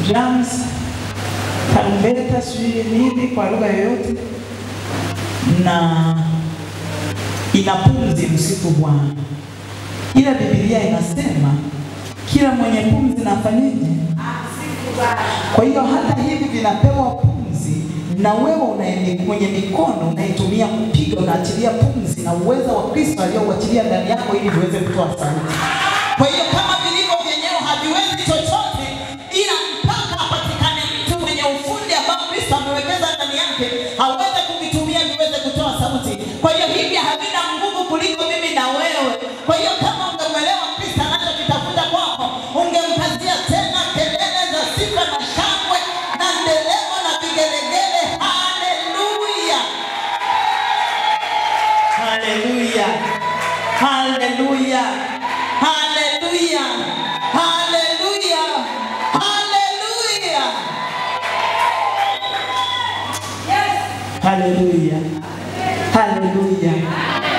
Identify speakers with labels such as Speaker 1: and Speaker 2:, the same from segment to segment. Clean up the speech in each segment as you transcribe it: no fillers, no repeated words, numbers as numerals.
Speaker 1: drums, tarumbeta, sijui nini kwa lugha yoyote, na ina pumzi msifu Bwana. Ila Biblia inasema kila mwenye pumzi na afanyeje? Msifu Bwana. Kwa hiyo hata hivi vinapewa pumzi, na wewe mwenye mikono unaitumia kupiga, unaachilia pumzi na uwezo wa Kristo aliyouachilia ndani yako ili viweze kutoa sauti. Kwa hiyo kama vilivyo vyenyewe haviwezi chochote, ila mpaka apatikane mtu mwenye ufundi ambao Kristo amewekeza ndani yake aweze kuvitumia viweze kutoa sauti. Kwa hiyo hivi havina nguvu kuliko mimi na wewe. Kwa hiyo kama ungeelewa Kristo anachokitafuta kwako, ungempazia tena kelele za sifa na shangwe na ndelemo na vigelegele. Haleluya, haleluya, haleluya, haleluya, haleluya, haleluya, haleluya, haleluya.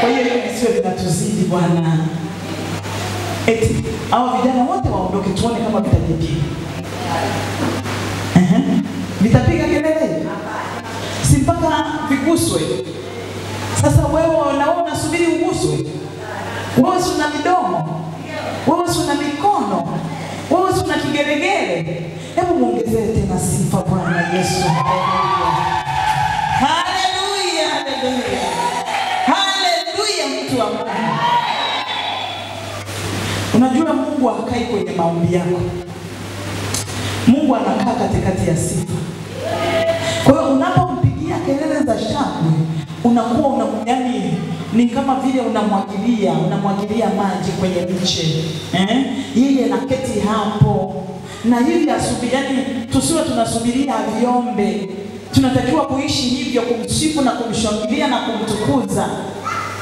Speaker 1: Kwa hiyo visiwe vinatuzidi Bwana. Eti hao vijana wote waondoke tuone kama vitajipiga. Vitapiga kelele? Si mpaka viguswe. Sasa wewe unasubiri uguswe? Wewe una midomo, wewe una mikono, wewe una kigelegele. Hebu muongezee tena sifa Bwana Yesu. Haleluya, haleluya, haleluya, mtu wa Mungu. Unajua Mungu hakai kwenye maombi yako. Mungu anakaa katikati ya sifa. Kwa hiyo unapompigia kelele za shangwe, unakuwa yani ni kama vile unamwagilia maji kwenye miche. Yeye anaketi hapo. Na hivi asubiri, yani tusiwe tunasubiria viombe. Tunatakiwa kuishi hivyo, kumsifu na kumshangilia na kumtukuza,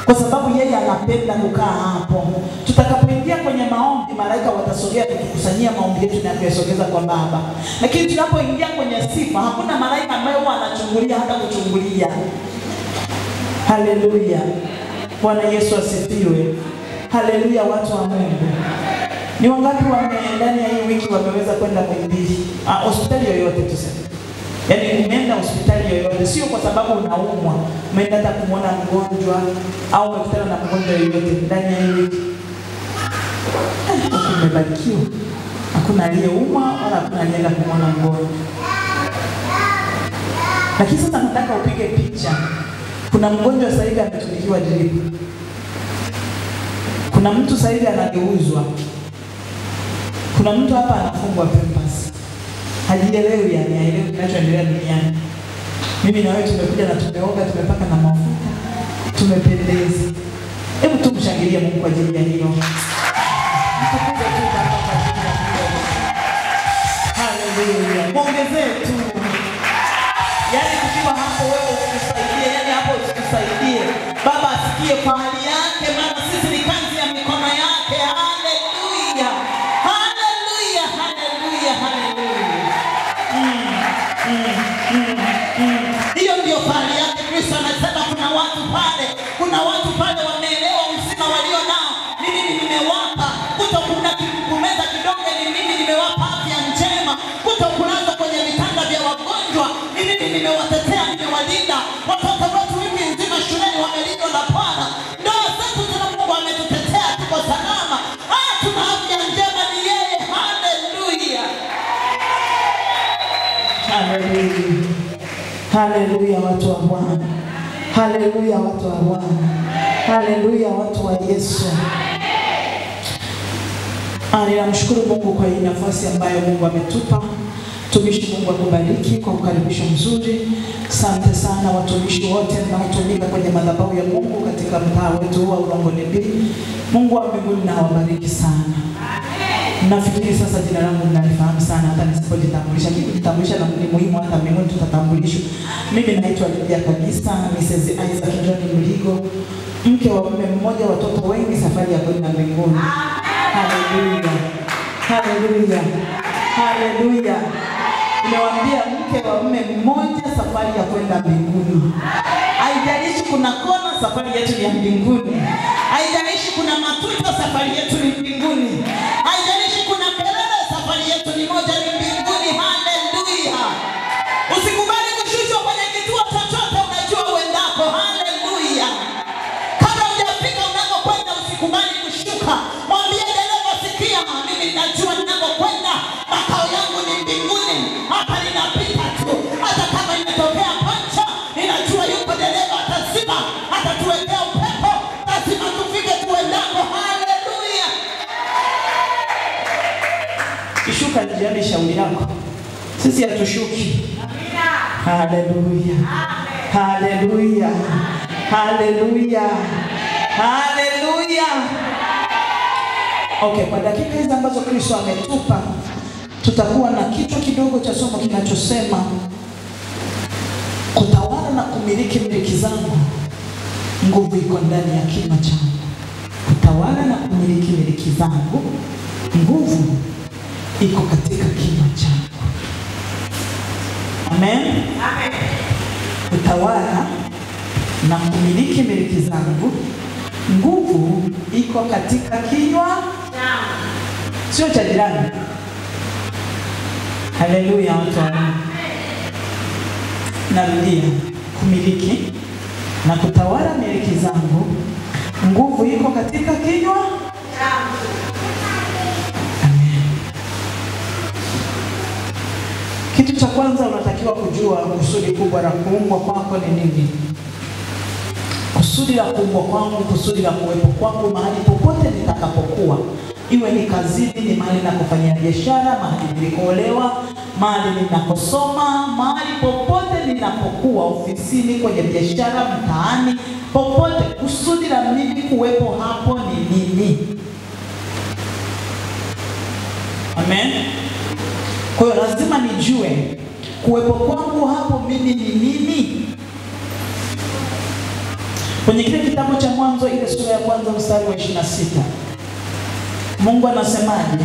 Speaker 1: kwa sababu yeye anapenda kukaa hapo. Tutakapoingia kwenye maombi, malaika watasogea kukusanyia maombi yetu na kuyasogeza kwa Baba. Lakini tunapoingia kwenye sifa, hakuna malaika ambaye huwa anachungulia hata kuchungulia. Haleluya. Bwana Yesu asifiwe. Haleluya, watu wa Mungu. Ni wangapi ndani ya hii wiki wameweza kwenda Muhimbili? Hospitali yoyote tuseme. Yaani umeenda hospitali yoyote, sio kwa sababu unaumwa, umeenda hata kumuona mgonjwa au umekutana na mgonjwa yoyote ndani ya hii wiki. Umebarikiwa. Hakuna aliyeumwa wala hakuna aliyeenda kumuona mgonjwa. Lakini sasa nataka upige picha. Kuna mgonjwa sasa hivi ametulikiwa drip. Kuna mtu sasa hivi anageuzwa. Kuna mtu hapa anafungwa pampers. Hajielewi, yani haelewi kinachoendelea duniani. Mimi na wewe tumekuja na tumeoga, tumepaka na mafuta, tumependeza. Hebu tumshangilie Mungu kwa ajili ya hilo. Haleluya. Muongezee tu. Yaani tukiwa hapo wewe usisaidie, yani hapo usisaidie. Baba asikie fahari yake, maana sisi ni kazi ya mikono yake. Haleluya. Haleluya, haleluya, haleluya. Hiyo ndio fahari yake. Kristo anasema kuna watu pale wameelewa uzima walio nao. Mimi nimewapa kutokuna kumeza kidonge, ni mimi nimewapa afya njema. Kutokulazwa kwenye vitanda vya wagonjwa, ni mimi nimewatetea, nimewalinda. Watoto wetu wiki nzima shuleni wamelindwa na Bwana. Ndoa zetu tuna Mungu ametutetea, tuko salama. Tuna afya njema, ni yeye. Haleluya. Haleluya. Haleluya, watu wa Bwana. Haleluya, watu wa Bwana. Haleluya, watu wa Yesu. Ninamshukuru Mungu kwa hii nafasi ambayo Mungu ametupa. Tumishi, Mungu akubariki kwa ukaribisho mzuri. Asante sana watumishi wote mnaotumika kwenye madhabahu ya Mungu katika mtaa wetu wa Ulongoni B. Mungu wa mbinguni na awabariki sana. Nafikiri sasa jina langu mnalifahamu sana hata nisipojitambulisha. Kujitambulisha na ni muhimu, hata mbinguni tutatambulishwa. Mimi naitwa Lydia kabisa, Mrs. Isaac John Mligo, mke wa mume mmoja, watoto wengi, safari ya kwenda mbinguni. Haleluya. Haleluya. Haleluya. Nimewaambia mke wa mume mmoja, safari ya kwenda mbinguni. Haijalishi kuna kona, safari yetu ni ya mbinguni. Haijalishi kuna matuta, safari yetu ni mbinguni. Haijalishi kuna kelele, safari yetu ni moja, ni mbinguni. Ukishuka njiani shauri lako. Sisi hatushuki. Amina. Haleluya. Haleluya. Haleluya. Haleluya. Okay, kwa dakika hizi ambazo Kristo ametupa, tutakuwa na kichwa kidogo cha somo kinachosema kutawala na kumiliki miliki zangu, nguvu iko ndani ya kinywa changu. Kutawala na kumiliki miliki zangu, nguvu iko katika kinywa changu. Amen. Amen. Kutawala na kumiliki miliki zangu, nguvu iko katika kinywa changu. Sio cha jirani. Haleluya watu wa Mungu. Narudia, kumiliki na kutawala miliki zangu, nguvu iko katika kinywa changu. Amen. Kitu cha kwanza unatakiwa kujua kusudi kubwa la kuumbwa kwako ni nini. Kusudi la kuumbwa kwangu, kusudi la kuwepo kwangu mahali popote nitakapokuwa. Iwe ni kazini, ni mahali ninakofanyia biashara, mahali nilikoolewa, mahali ninakosoma, mahali popote ninapokuwa, ofisini, kwenye biashara, mtaani, popote, kusudi la mimi kuwepo hapo ni nini? Amen. Kwa hiyo lazima nijue kuwepo kwangu hapo mimi ni nini. Kwenye kile kitabu cha Mwanzo ile sura ya kwanza mstari wa 26. Mungu anasemaje?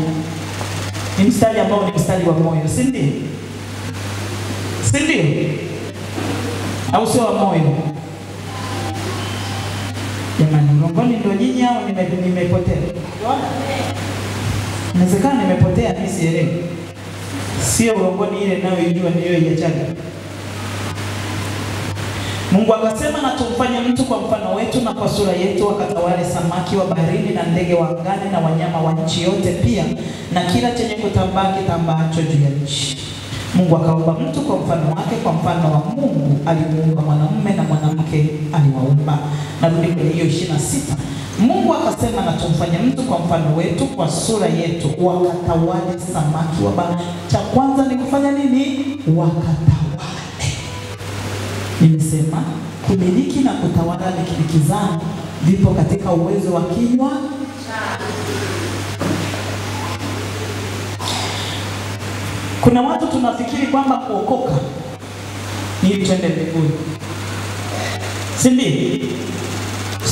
Speaker 1: Ni mstari ambao ni mstari wa moyo, si ndio? Si ndio? Au sio wa moyo? Jamani, ngongoni ndio nyinyi au nimepotea? Inawezekana nimepotea, mimi sielewi. Sio ngongoni ile ninayojua ndio iachaga. Mungu akasema na tumfanye mtu kwa mfano wetu na kwa sura yetu, wakatawale samaki wa baharini na ndege wa angani na wanyama wa nchi yote, pia na kila chenye kutambaa kitambaacho juu ya nchi. Mungu akaumba mtu kwa mfano wake, kwa mfano wa Mungu alimuumba, mwanamume na mwanamke aliwaumba. Narudi kwenye hiyo 26. Mungu akasema na tumfanye mtu kwa mfano wetu, kwa sura yetu, wakatawale samaki wa baharini. Cha kwanza ni kufanya nini? Wakatawale. Nimesema kumiliki na kutawala miliki zangu vipo katika uwezo wa kinywa changu. Kuna watu tunafikiri kwamba kuokoka ni ili twende mbinguni. Si ndio?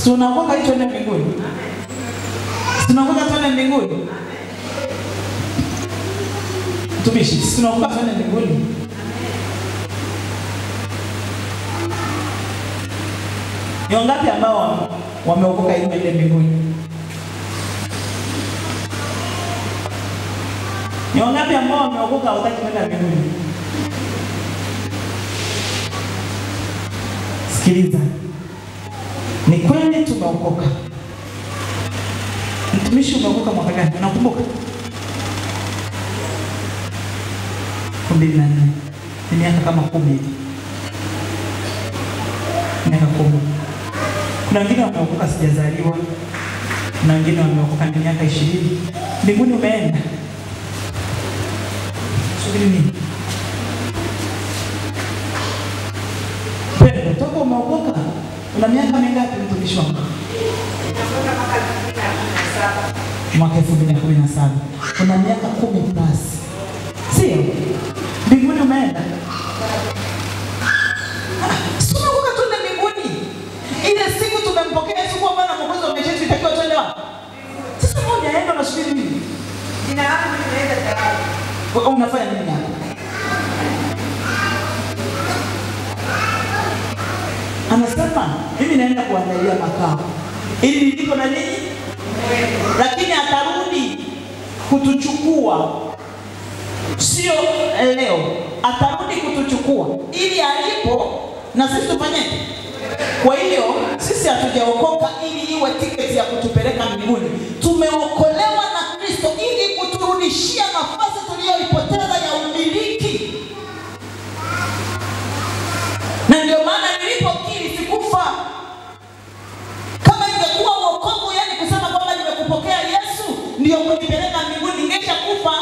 Speaker 1: Tunaokoka ili twende mbinguni. Tunaokoka twende mbinguni. Tumishi, tunaokoka twende mbinguni. Ni wangapi ambao wameokoka ili waende mbinguni? Ni wangapi ambao wameokoka hawataki kwenda mbinguni? Sikiliza. Ni kweli tumeokoka. Mtumishi, umeokoka mwaka gani? Unakumbuka? 14. Ni miaka kama 10 hivi. Miaka 10. Kuna wengine wameokoka sijazaliwa. Kuna wengine wameokoka ni miaka 20. Mbinguni umeenda. Subiri nini? Wewe toka umeokoka una miaka mingapi mtumishi wangu? Mwaka 2017. Una miaka 10 plus. Sio? Mbinguni umeenda. Ile siku tumempokea Yesu kwa Bwana Mwokozi wa maisha yetu, itakiwa twende wapi? Sasa moja aenda unasubiri nini? Jina lako limeenda tayari. Wewe unafanya nini hapo? Anasema mimi naenda kuandalia makao ili nilipo na nini? Lakini atarudi kutuchukua. Sio leo. Atarudi kutuchukua ili alipo na sisi tufanyeje? Kwa hiyo sisi hatujaokoka ili iwe tiketi ya kutupeleka mbinguni. Tumeokolewa na Kristo ili kuturudishia nafasi tuliyoipoteza ya umiliki. Na ndio maana nilipokiri sikufa. Kama ingekuwa wokovu, yani kusema kwamba nimekupokea Yesu ndio kunipeleka mbinguni, ningesha kufa.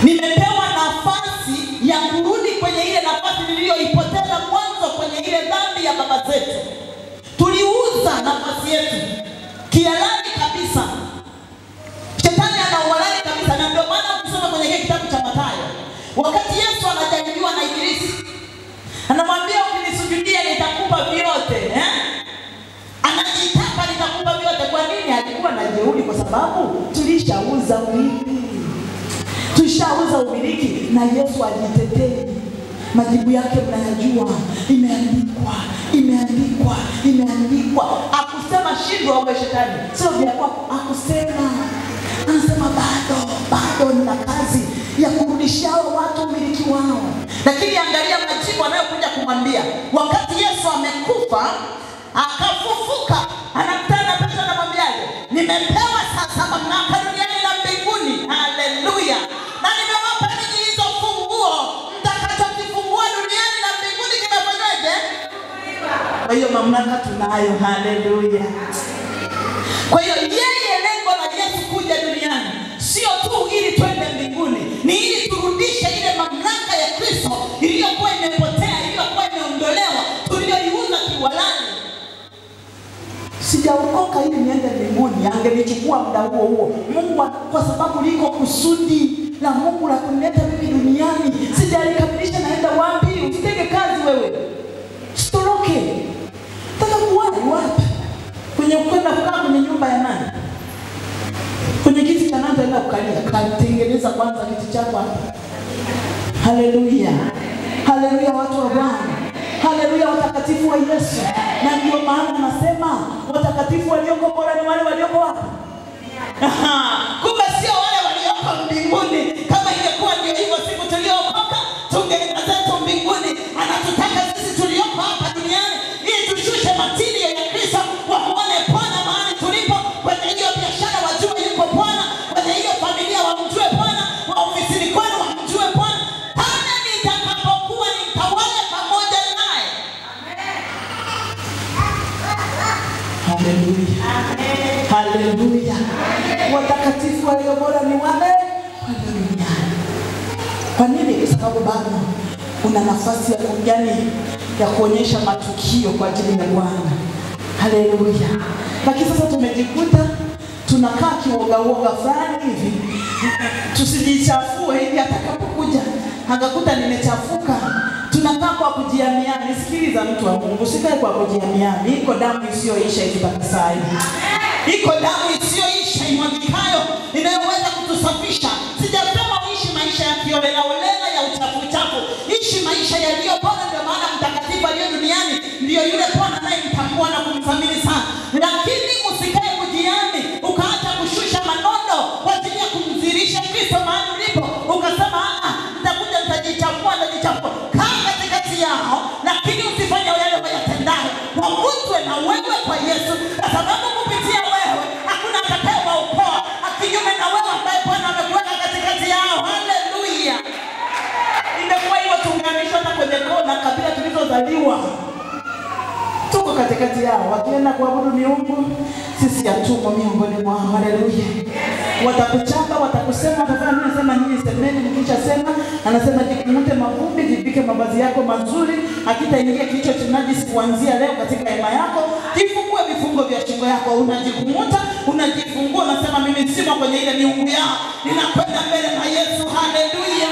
Speaker 1: Nimepewa nafasi ya kurudi kwenye ile nafasi niliyoipoteza mwanzo kwenye ile dhambi ya baba zetu. Tuliuza nafasi yetu kihalali kabisa. Shetani ana uhalali kabisa, na ndio maana ukisoma kwenye kitabu cha Mathayo, wakati Yesu anajadiliwa na Ibilisi, anamwambia ukinisujudia nitakupa vyote, anajitaka nitakupa vyote. Kwa nini? Alikuwa na jeuri kwa sababu tulishauza umiliki. Tulishauza umiliki na Yesu ajitetee. Majibu yake mnayajua, imeandikwa, imeandikwa, imeandikwa. Akusema shindwa wewe shetani, sio vya kwako. Akusema, anasema bado nina kazi ya kurudishia watu umiliki wao. Lakini angalia majibu anayokuja kumwambia. Wakati Yesu amekufa, akafufuka, anakutana na Petro, anamwambiaje? Nimepewa sasa mamlaka duniani na mbinguni. Haleluya. Na nimewapa ninyi hizo funguo, mtakachokifungua duniani na mbinguni kinafanywaje? Kwa hiyo mamlaka tunayo. Haleluya. Kwa hiyo yeye, lengo la Yesu kuja duniani sio tu ili twende mbinguni, ni ili turudishe ile mamlaka ya Kristo iliyokuwa imepotea, iliyokuwa imeondolewa, tuliyoiuza kihalali. Sijaokoka ili niende mbinguni, angenichukua muda huo. Mungu, kwa sababu liko kusudi la Mungu la kunileta mimi duniani, sijalikamilisha, naenda wapi? Usitege kazi wewe. Storoke. Taka kuwapi wapi? Kwenye kwenda kukaa kwenye nyumba ya nani? Kwenye kiti cha nani enda kukalia? Katengeneza kwanza kiti chako hapa. Haleluya. Haleluya watu wa Bwana. Haleluya watakatifu wa Yesu. Na ndio maana nasema watakatifu walioko bora ni wale walioko wapi? Kumbe sio wale walioko mbinguni. Kama ingekuwa ndio hivyo siku tuliokoka, tungeenda zetu mbinguni. Anatutaka sisi tulioko hapa duniani ili tushushe matirio ya Kristo, wamuone Bwana mahali tulipo. Kwenye hiyo biashara wajue yuko Bwana, kwenye hiyo familia wamjue Bwana, wa ofisini kwenu wamjue Bwana. Hata nitakapokuwa nitawale pamoja naye. Haleluya. Haleluya. Watakatifu walio bora ni wale duniani. Kwa nini? Kwa sababu bado una nafasi ya kujani ya kuonyesha matukio kwa ajili ya Bwana. Haleluya. Lakini sasa tumejikuta tunakaa kiwoga fulani hivi. Tusijichafue hivi atakapokuja akakuta nimechafuka. Tunakaa kwa kujiamia. Nisikiliza mtu wa Mungu, sikae kwa kujiamia. Iko damu isiyoisha ikibakisai. Iko damu isiyoisha imwagikayo inayoweza kutusafisha. Sijasema uishi maisha ya kiolela ya uchafu. Ishi maisha yaliyo bora. Ndio maana mtakatifu aliye duniani ndio yule Bwana anayemtambua na kumthamini sana. Lakini usikae kujiambi ukaacha kushusha manondo kwa ajili ya kumdhihirisha Kristo mahali ulipo. Ukasema nitakuja nitajichafua. Kaa katikati yao, lakini usifanye yale wayatendayo. Wavutwe na wewe kwa Yesu, kwa sababu kupitia wewe hakuna atakayewaokoa akinyume na wewe ambaye Bwana amekuweka katikati yao. Haleluya. Imekuwa hivyo, tuunganishwa na kwenye kona kabila tulizozaliwa. Tuko katikati yao, wakienda kuabudu miungu, sisi hatumo miongoni mwao. Haleluya. Watakuchapa, watakusema, watafanya nini? Sema nini? Semeni. Mkisha sema, anasema jikumute mavumbi, jipike mavazi yako mazuri, hakitaingia kilicho najisi kuanzia leo katika hema yako. Jifungue vifungo vya shingo yako. Unajikumuta, unajifungua, unasema mimi simo kwenye ile miungu yao, ninakwenda mbele na Yesu. Haleluya.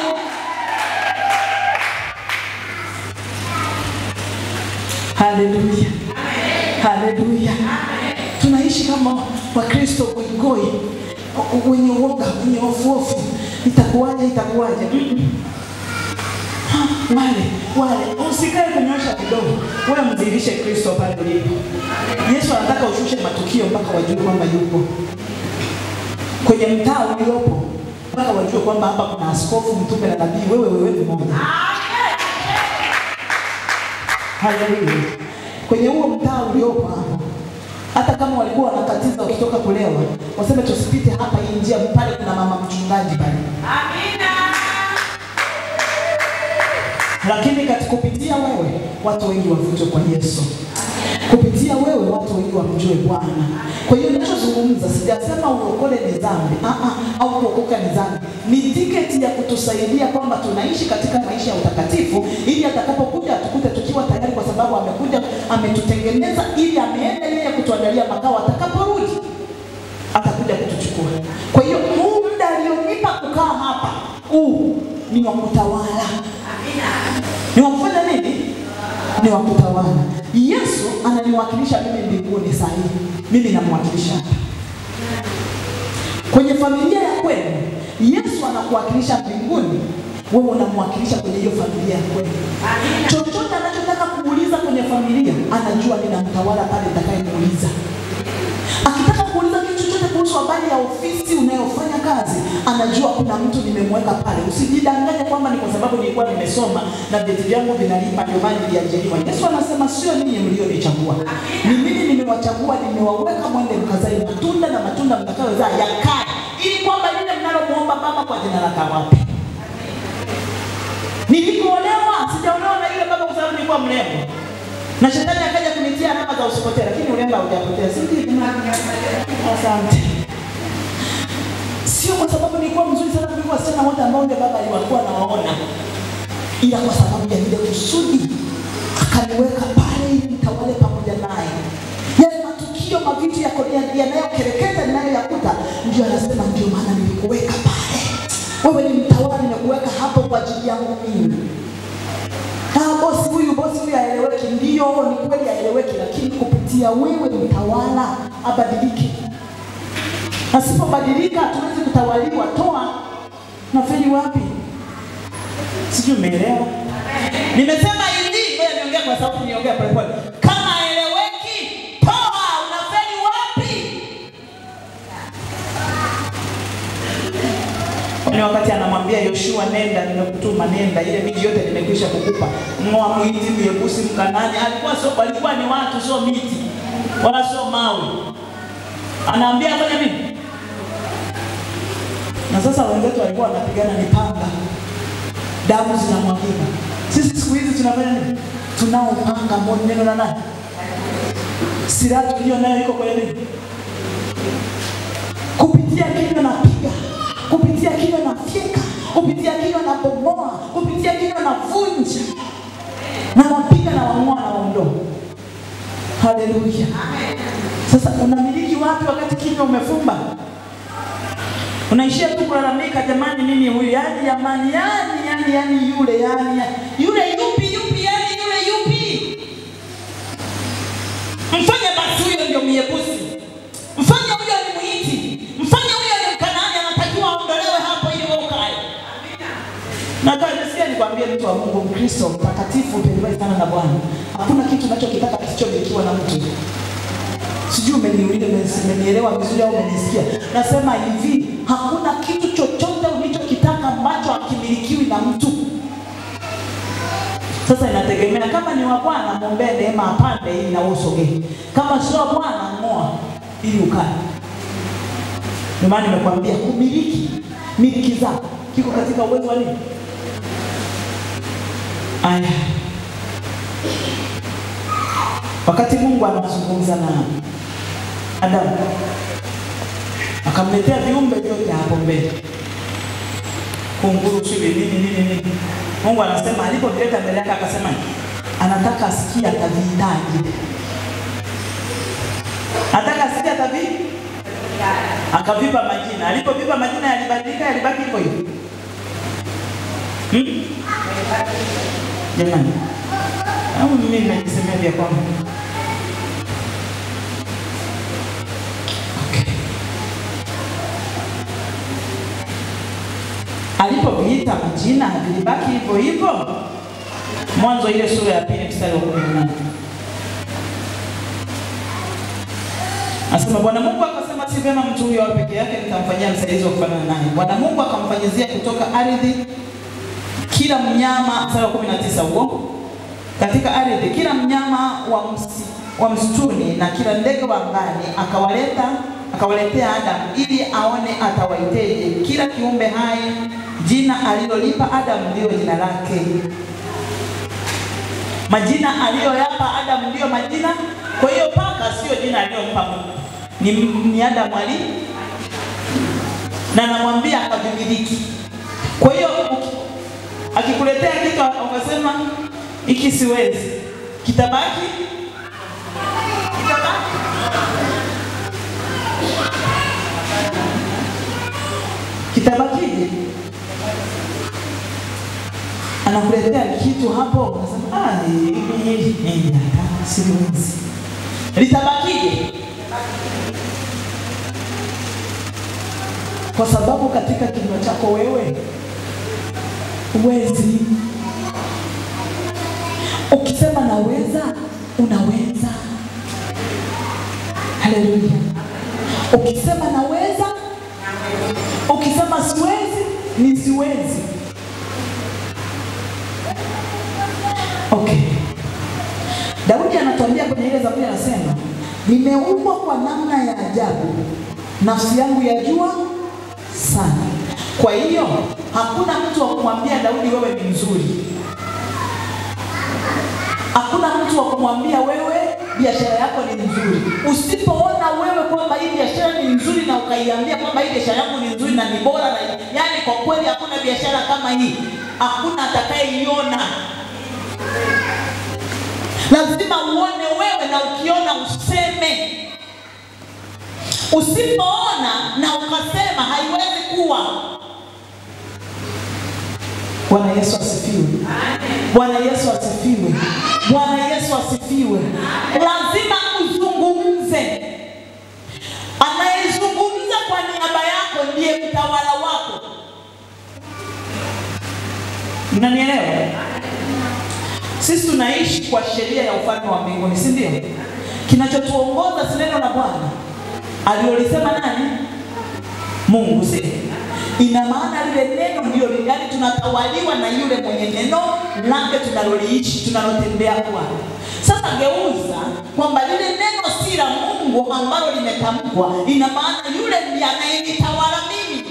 Speaker 1: Haleluya. Haleluya. Tunaishi kama Wakristo goigoi, wenye uoga, wenye hofu. Itakuwaje? Wale usikae kunyosha kidogo. Wewe mdhihirishe Kristo pale ulipo. Yesu anataka ushushe matukio mpaka wajue kwamba yupo. Kwenye mtaa uliopo mpaka wajue kwamba hapa kuna askofu, mtume na nabii. Wewe ni mmoja. Haleluya. Kwenye huo mtaa uliopo hapo, hata kama walikuwa wanakatiza ukitoka kulewa, waseme tusipite hapa hii njia, pale kuna mama mchungaji pale. Amina. Lakini kupitia wewe watu wengi wavutwe kwa Yesu. Kupitia wewe watu wengi wamjue Bwana. Kwa hiyo ninachozungumza, sijasema uokole ni dhambi, au kuokoka ni dhambi. Ni tiketi ya kutusaidia kwamba tunaishi katika maisha ya utakatifu, ili atakapokuja tukute tukiwa tayari, kwa sababu amekuja ametutengeneza, ili ameenda yeye kutuandalia makao. Atakaporudi atakuja kutuchukua. Kwa hiyo huu muda alionipa kukaa hapa, ni wa kutawala. Ni wa kufanya nini? Ni wa kutawala. Yesu ananiwakilisha mimi mbinguni sasa hivi. Mimi namwakilisha hapa. Kwenye familia ya kwenu, Yesu anakuwakilisha mbinguni, wewe unamwakilisha kwenye hiyo familia ya kwenu. Chochote anachotaka kuuliza kwenye familia, anajua ninamtawala pale nitakayemuuliza. Akitaka kuuliza kitu chochote kuhusu habari ya ofisi unayofanya kazi, anajua kuna mtu nimemweka pale. Usijidanganye kwamba ni kwa sababu nilikuwa nimesoma na vyeti vyangu vinalipa ndio maana niliajiriwa. Yesu anasema sio ninyi mlionichagua. Ni mimi nimewachagua, nimewaweka mwende mkazae matunda, na matunda mtakayozaa yakae, ili kwamba lile mnalomuomba Baba kwa jina lake awape. Nilipoolewa, sijaolewa na yule baba kwa sababu nilikuwa mrembo. Na shetani akaja kunitia alama za usipotee, lakini urembo haujapotea. Asante. Sio kwa sababu nilikuwa mzuri sana kuliko wasichana wote ambao ndio baba alikuwa anawaona, ila kwa sababu ya ile kusudi akaniweka pale ili nitawale pamoja naye. Yale matukio mavitu yanayokereketa ninayoyakuta, ndio anasema ndio maana nilikuweka pale. Wewe ni mtawala, nimekuweka hapo kwa ajili yangu mimi. Bosi huyu haeleweki. Ndio, ni kweli haeleweki, lakini kupitia wewe mtawala abadilike. Asipobadilika hatuwezi kutawaliwa. Toa nafeli wapi? Sijui umeelewa. Nimesema hivi, ngoja niongee kwa sababu niongea pole pole. Kama haeleweki, toa, unafeli wapi? Ni wakati anamwambia Yoshua, nenda, nimekutuma, nenda, ile miji yote nimekwisha kukupa. Ngoa Mwiti, Myebusi, Mkanani. Walikuwa ni watu, sio miti wala sio mawe. Anaambia fanya nini? Na sasa wenzetu walikuwa wanapigana ni panga, damu zinamwagika. Sisi siku hizi tunafanya nini? Tunao panga moja, neno la nani? Silaha hiyo nayo iko kwenye nini? Kupitia kinywa napiga, kupitia kinywa nafyeka, kupitia kinywa nabomoa, kupitia kinywa navunja, na napiga na wang'oa na waondoa. Haleluya. Sasa unamiliki wapi wakati kinywa umefumba? Unaishia tu kulalamika, jamani mimi huyu, yani jamani, yani yule, yule yupi, yani yule yupi? Mfanye basi huyo ndio Myebusi. Mfanye huyo ni Mwiti. Mfanye huyo ni Mkanani, anatakiwa aondolewe hapo ili wewe ukae. Na kwa nasikia nikwambie mtu wa Mungu, Mkristo mtakatifu upendwa sana na Bwana. Hakuna kitu unachokitaka kisichomilikiwa na mtu. Sijui umenielewa vizuri au umenisikia. Nasema hivi, hakuna kitu chochote ulichokitaka ambacho hakimilikiwi na mtu. Sasa inategemea, kama ni wa Bwana muombe neema apande ili na usogee. Kama sio wa Bwana ngoa ili ukae. Ndio maana nimekwambia miliki zako kiko katika uwezo wa nini? Aya. Wakati Mungu anazungumza na Adamu, akamletea viumbe vyote hapo mbele. Kunguru, chui, nini. Mungu anasema alipoleta mbele yake akasema anataka asikie atavihitaji. Ataka asikie atavihitaji. Akavipa majina. Alipovipa majina yalibadilika, yalibaki hivyo hivyo. Jamani. Au mimi najisemea vya kwangu. Alipoviita majina vilibaki hivyo hivyo. Mwanzo ile sura ya 2 mstari wa 18. Asema Bwana Mungu akasema si vema mtu huyo peke yake, nitamfanyia msaidizi wa kufanana naye. Bwana Mungu akamfanyizia kutoka ardhi kila mnyama, mstari wa 19 huo. Katika ardhi kila mnyama wa msituni na kila ndege wa angani akawaletea Adamu ili aone atawaiteje. Kila kiumbe hai jina alilolipa Adamu ndio jina lake. Majina aliyoyapa Adamu ndio majina. Kwa hiyo paka sio jina alilompa Mungu. Ni Adamu na namwambia akavimiliki. Kwa hiyo Akikuletea kitu ukasema hiki siwezi, kitabaki? Kitabakije? Anakuletea kitu hapo unasema hii siwezi. Litabakije? Kwa sababu katika kinywa chako wewe uwezi. Ukisema naweza, unaweza. Haleluya. Ukisema naweza, ukisema siwezi, ni siwezi. Okay. Daudi anatuambia kwenye ile Zaburi, anasema nimeumbwa kwa namna ya ajabu, nafsi yangu yajua sana. Kwa hiyo hakuna mtu wa kumwambia Daudi wewe ni mzuri. Hakuna mtu wa kumwambia wewe biashara yako ni nzuri. Usipoona wewe kwamba hii biashara ni nzuri na ukaiambia kwamba hii biashara yangu ni nzuri na ni bora, yani kwa kweli hakuna biashara kama hii, hakuna atakayeiona. Lazima uone wewe, na ukiona useme. Usipoona na ukasema haiwezi kuwa. Bwana Yesu asifiwe. Bwana Yesu asifiwe. Bwana Yesu asifiwe. Lazima uzungumze. Anayezungumza kwa niaba yako ndiye mtawala wako. Unanielewa? Sisi tunaishi kwa sheria ya ufalme wa mbinguni, si ndio? Kinachotuongoza si neno la Bwana alilolisema nani? Mungu. Si ina maana lile neno ndio yani tunatawaliwa na yule mwenye neno lake tunaloliishi, tunalotembea kwa. Sasa geuza kwamba lile neno si la Mungu ambalo limetamkwa, ina maana yule ndiye anayenitawala mimi.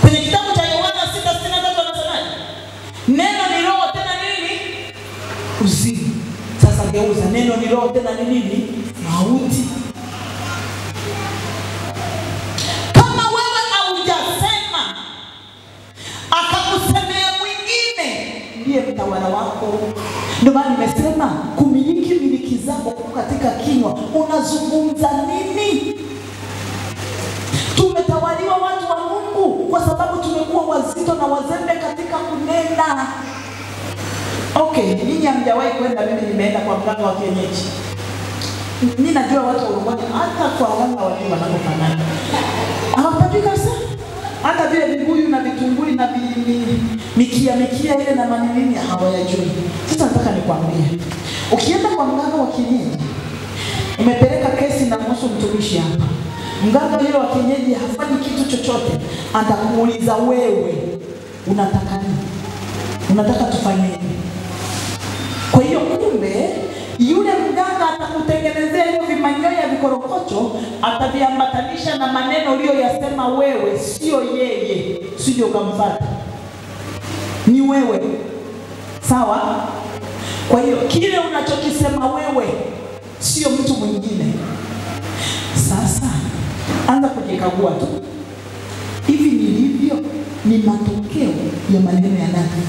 Speaker 1: Kwenye kitabu cha Yohana 6:63 anasema neno ni roho tena nini? Uzima. Sasa geuza, neno ni roho tena ni nini? Mauti. Kama wewe haujasema, akakusemea mwingine, ndiye mtawala wako. Ndio maana nimesema kumiliki miliki zako katika kinywa. Unazungumza nini? Tumetawaliwa watu wa Mungu kwa sababu tumekuwa wazito na wazembe katika kunena. Okay, ninyi hamjawahi kwenda, mimi nimeenda kwa mganga wa kienyeji. Mimi najua watu wanaona hata kwa waganga wao wanafanana. Hawapati kabisa. Hata vile vibuyu na vitunguli na mikia ile na manini hawayajui. Sasa nataka nikwambie, ukienda kwa mganga wa kienyeji, umepeleka kesi na mhusu mtumishi hapa. Mganga yule wa kienyeji hafanyi kitu chochote. Atakuuliza wewe unataka nini? Unataka tufanye nini? Kwa hiyo kumbe yule mganga atakutengenezea hiyo vimanyoya vikorokocho, ataviambatanisha na maneno uliyoyasema wewe, sio yeye. Sio kumfuata. Ni wewe. Sawa? Kwa hiyo kile unachokisema wewe sio mtu mwingine. Sasa anza kujikagua tu. Hivi nilivyo ni matokeo ya maneno ya nani?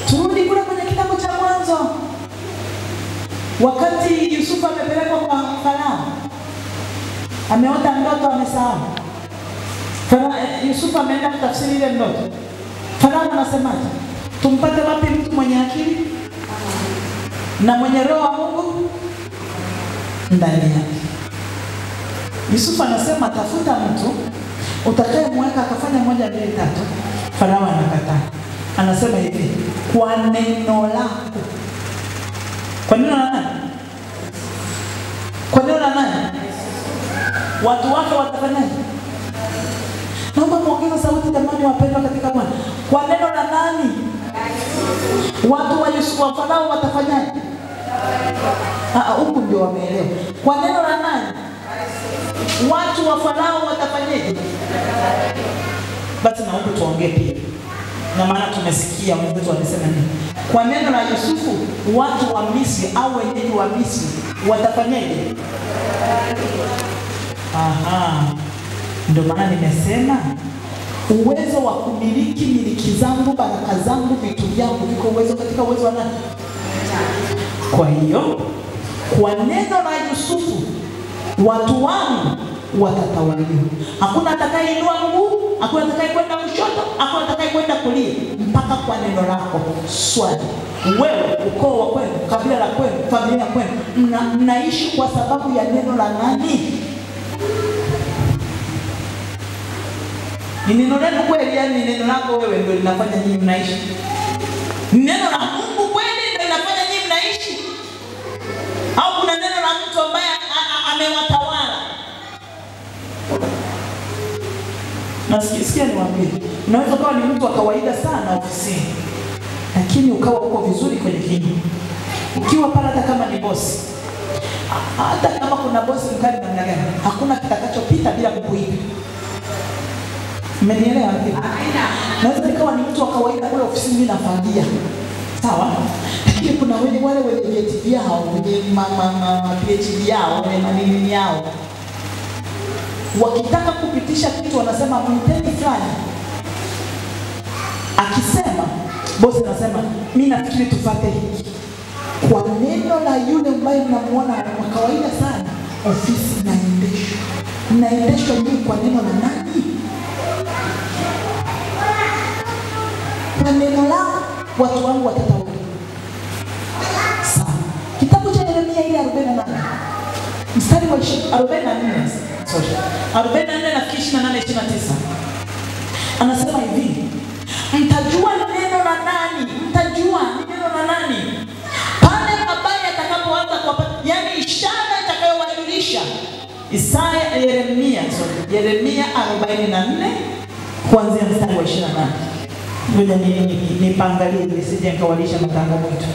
Speaker 1: Turudi kule kwenye kitabu cha Mwanzo. Wakati Yusufu amepelekwa kwa Farao, ameota ndoto, amesahau. Yusufu ameenda kutafsiri ile ndoto. Farao anasemaje? Tumpate wapi mtu mwenye akili na mwenye roho wa Mungu ndani yake? Yusufu anasema tafuta mtu utakayemweka akafanya 1, 2, 3. Farao anakataa. Anasema hivi, kwa neno lako. Kwa neno la nani? Kwa neno la nani? Watu wake watafanyaje? Naomba muongeze sauti jamani wapendwa katika Bwana. Kwa neno la nani? Watu wa Yusufu wa Farao watafanyaje? Huko ndio wameelewa. Kwa neno la nani? Watu wa Farao watafanyaje? Basi naomba tuongee pia. Na maana tumesikia wenzetu wamesema nini? Kwa neno la Yusufu watu wa Misri au wenyeji wa Misri watafanyaje? Ndio maana nimesema uwezo wa kumiliki miliki zangu, baraka zangu, vitu vyangu viko uwezo katika uwezo wa nani? Kwa hiyo kwa neno la Yusufu watu wangu watatawaliwa. Hakuna atakayeinua mguu, hakuna atakayekwenda kushoto, hakuna atakayekwenda kulia mpaka kwa neno lako. Swali, wewe, ukoo wa kwenu, kabila la kwenu, familia kwenu, mnaishi kwa sababu ya neno la nani? Ni neno lenu kweli? Yani neno lako wewe ndio linafanya nyinyi mnaishi? Neno la Mungu kweli ndio linafanya nyinyi mnaishi? Au kuna neno la mtu ambaye amewatawala? Nasikia niwaambie, unaweza kuwa ni mtu wa kawaida sana ofisini, lakini ukawa uko vizuri kwenye kinywa. Ukiwa pale hata kama ni bosi, hata kama kuna bosi mkali namna gani, hakuna kitakachopita bila kukuiga. Mmenielewa hivi? Naweza nikawa ni mtu wa kawaida kule ofisini mimi nafagia. Sawa? Lakini kuna wale wenye vyeti vyao, wenye PhD yao, wenye manini yao. Wakitaka kupitisha kitu wanasema mwiteni fulani. Akisema, bosi anasema, mimi nafikiri tufuate hiki. Kwa neno la yule ambaye mnamuona wa kawaida sana, ofisi inaendeshwa. Inaendeshwa ni kwa neno la nani? Kwa neno la watu wangu watatawaliwa. Sawa. Kitabu cha Yeremia ile 48. Mstari wa 44. Sorry. 44 na 28-29. Anasema hivi, mtajua neno la nani? Mtajua neno la nani? Pale mabaya atakapoanza kuwapata, yani ishara itakayowajulisha. Yeremia 44 kuanzia mstari wa 28. Ngoja nipangalie nisije nikawalisha matanga mwetu.